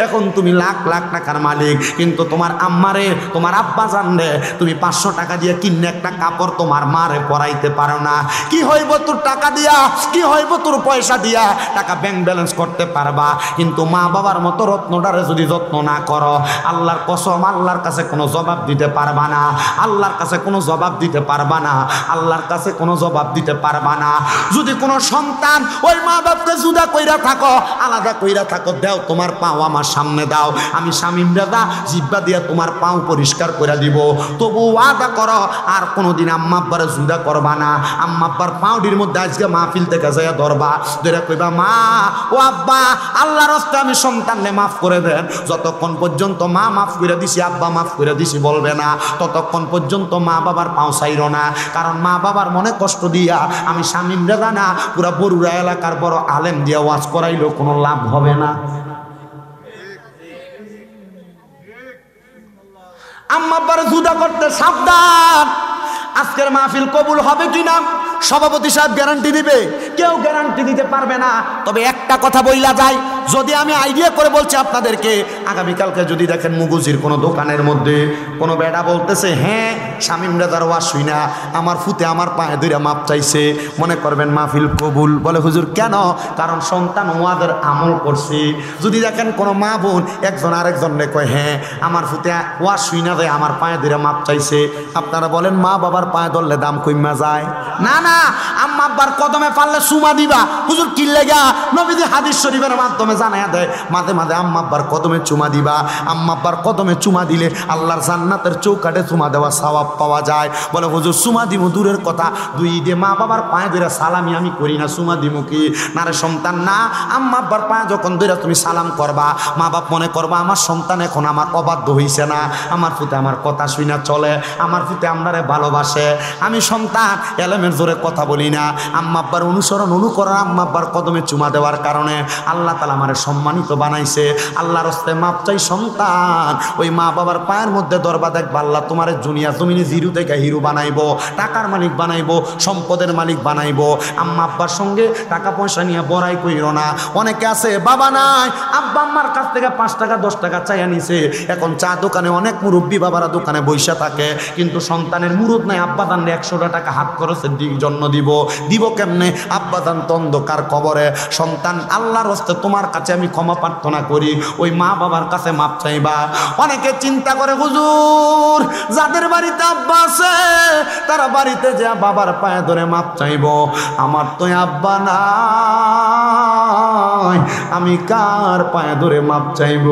এখন তুমি লাখ লাখ টাকার মালিক, কিন্তু তোমার আম্মারে, তোমার আব্বা জানলে তুমি 500 টাকা দিয়ে কিনে একটা কাপড় তোমার মারে পরাইতে পারো না। কি হইব তোর টাকা দিয়া, কি হইব তোর পয়সা দিয়া? টাকা ব্যাংক ব্যালেন্স করতে পারবা, কিন্তু মা বাবার মতো রত্নটারে যদি যত্ন না করো, আল্লাহর কসম আল্লাহর কাছে কোনো জবাব দিতে পারবা না, আল্লাহর কাছে কোনো জবাব দিতে পারবা না, আল্লাহর কাছে কোনো জবাব দিতে পারবা না। যদি কোনো সন্তান ওই মা বাপকে জুদা কইরা থাকো, আলাদা কইরা থাকো, দাও তোমার পাও আমার সামনে দাও, আমি শামিম দাদা জিব্বা দিয়া তোমার পাও পরিষ্কার করে দিব। তবু ওয়াদা করো আর কোনোদিন আম্মা আব্বারে জুদা করবা না। আম্মা আব্বার পাউডির মধ্যে আজকে মাহফিল থেকে যাইয়া ধরবা, ধরে কইবা, মা ও আব্বা আল্লাহর রাস্তে আমি সন্তানকে মাফ করে দেন। যতক্ষণ পর্যন্ত মা মাফ করে দিছি, আব্বা মাফ করে দিছি বলবে না, ততক্ষণ পর্যন্ত মা বাবার পাও চাইরো না। কারণ মা বাবার মনে কষ্ট দিয়া আমি শামিম দাদা না, পুরা বরুড়া এলাকার বড় আলেম দিয়া ওয়াজ করাইলো কোনো লাভ হবে না। আম্মা আব্বার জুদা করতে সাবধান। আজকের মাহফিল কবুল হবে কিনা সভাপতি সাহেব গ্যারান্টি দিবে? কেউ গ্যারান্টি দিতে পারবে না। তবে একটা কথা বইলা যায়, যদি আমি আইডিয়া করে বলছি আপনাদেরকে, আগামীকালকে যদি দেখেন মুগুজির কোনো দোকানের মধ্যে কোনো বেটা বলতেছে, হ্যাঁ শামীম রেজার ওয়াজ শুই না, আমার ফুতে আমার পায়ে ধরে মাপ চাইছে, মনে করবেন মাহফিল কবুল। বলে হুজুর কেন? কারণ সন্তান ওয়াদের আমল করছে। যদি দেখেন কোনো মা বোন একজন আরেকজনকে কয়, হ্যাঁ আমার ফুতে ওয়াজ শুই না দেয়, আমার পায়ে ধরে মাপ চাইছে, আপনারা বলেন মা বাবার পায়ে ধরলে দাম কইমা যায়? না না, আম্মা আব্বার কদমে পারলে সুমা দিবা। হুজুর কি লেগা? নবীজি হাদিস শরীফের মাধ্যমে জানায়া দেয়, মাঝে মাঝে আম্মা আব্বার কদমে চুমা দিবা। আম্মা আব্বার কদমে চুমা দিলে আল্লাহর জান্নাতের চৌকাঠে চুমা দেওয়া সওয়াব পাওয়া যায়। বলে হুজুর সুমা দিব দূরের কথা, দুই ঈদে মা বাবার পায়ে ধরে সালামি আমি করি না, সুমা দিব কি? না রে সন্তান, না, আম্মা আব্বার পায়ে যখন ধরে তুমি সালাম করবা, মা বাপ মনে করবা আমার সন্তান এখন আমার অবাধ্য হইছে না, আমার ফুতে আমার কথা শুই না চলে, আমার ফুতে আমরারে ভালোবাসে। আমি সন্তান এলেমের জোরে কথা বলি না, আম্মা আব্বার অনুসরণ অনুকরণ, আম্মা আব্বার কদমে চুমা দেওয়ার কারণে আল্লাহ তাআলা আমারে সম্মানিত বানাইছে। আল্লাহর রাস্তায় মাপ চাই সন্তান, ওই মা বাবার পায়ের মধ্যে দরবা দেখবা, আল্লাহ তোমার দুনিয়া জমিনে জিরো থেকে হিরো বানাইবো, টাকার মালিক বানাইবো, সম্পদের মালিক বানাইবো। আম্মা আব্বার সঙ্গে টাকা পয়সা নিয়ে বড়াই কইরো না। অনেকে আছে বাবা নাই, আব্বা আম্মার কাছ থেকে 5 টাকা 10 টাকা চাইয়া নিছে, এখন চা দোকানে অনেক মুরব্বী বাবারা দোকানে বইসা থাকে, কিন্তু সন্তানের মুরুদ নাই, আব্বা জানলে 100 টাকা হাত খরচের জন্য দিব কেমনে? আব্বা জান তো অন্ধকার কবরে। সন্তান আল্লাহর হস্তে তোমার কাছে আমি ক্ষমা প্রার্থনা করি, ওই মা বাবার কাছে মাপ চাইবা। অনেকে চিন্তা করে হুজুর যাদের বাড়িতে আব্বা আছে তারা বাড়িতে যা বাবার পায়ে ধরে মাপ চাইব, আমার তো আব্বা নাই, আমি কার পায়ে ধরে মাপ চাইব?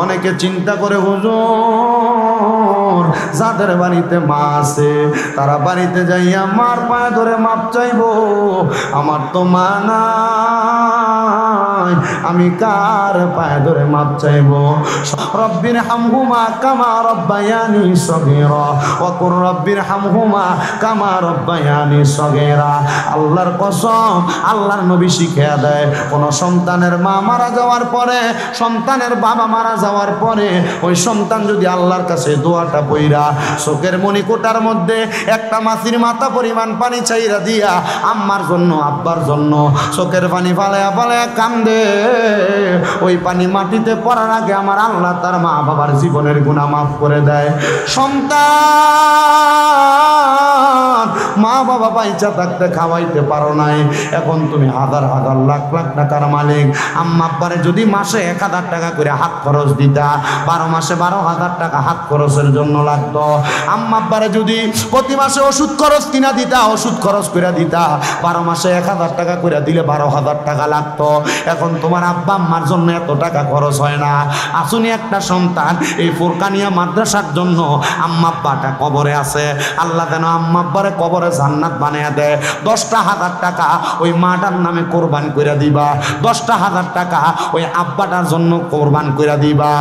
অনেকে চিন্তা করে হুজুর যাদের বাড়িতে মা আছে তারা বাড়িতে যাইয়া মার পায়ে ধরে মাপ চাইব, আমার তো মা নাই, আমি কার পায়ে ধরে মাপ চাইব? রব্বির হামহুমা কামা রব্বায়ানি সগীরা ওয়া কুর রব্বির হামহুমা কামা রব্বায়ানি সগীরা। আল্লাহর কসম, আল্লাহর নবী শিখিয়ে দেয়, কোন সন্তানের মা মারা যাওয়ার পরে, সন্তানের বাবা মারা যাওয়ার পরে, ওই সন্তান যদি আল্লাহর কাছে দোয়াটা পইরা চোখের মণিকোটার মধ্যে একটা মাছির মাথা পরিমাণ পানি চাইরা দিয়া আম্মার জন্য আব্বার জন্য চোখের পানি ফালায়া ফালায়া কান্দে, ওই পানি মাটিতে পড়ার আগে আমার আল্লাহ তার মা বাবার জীবনের গুনাহ মাফ করে দেয়। সন্তান মা বাবা বাইচা থাকতে খাওয়াইতে পারো নাই, এখন তুমি হাজার হাজার লাখ লাখ টাকার মালিক। আম্মা আব্বারে যদি মাসে 1000 টাকা করে হাত খরচ দিতা, 12 মাসে 12,000 টাকা হাত খরচের জন্য লাগতো। আম্মা আব্বারে যদি প্রতি মাসে ওষুধ খরচ কিনা দিতা, ওষুধ খরচ করে দিতা, 12 মাসে 1000 টাকা করে দিলে 12,000 টাকা লাগতো। এখন তোমার আব্বা আম্মার জন্য এত টাকা খরচ হয় না। আসুনি একটা সন্তান এই ফুরকানিয়া মাদ্রাসার জন্য আম্মা আব্বাটা কবরে আছে, আল্লাহ যেন আম্মা আব্বারে কবরে জান্নাত বানিয়ে দেয়। 10,000 টাকা ওই মাটার নামে কোরবান করে দিবা, 10,000 টাকা ওই আব্বাটার জন্য কোরবান করে দিবা।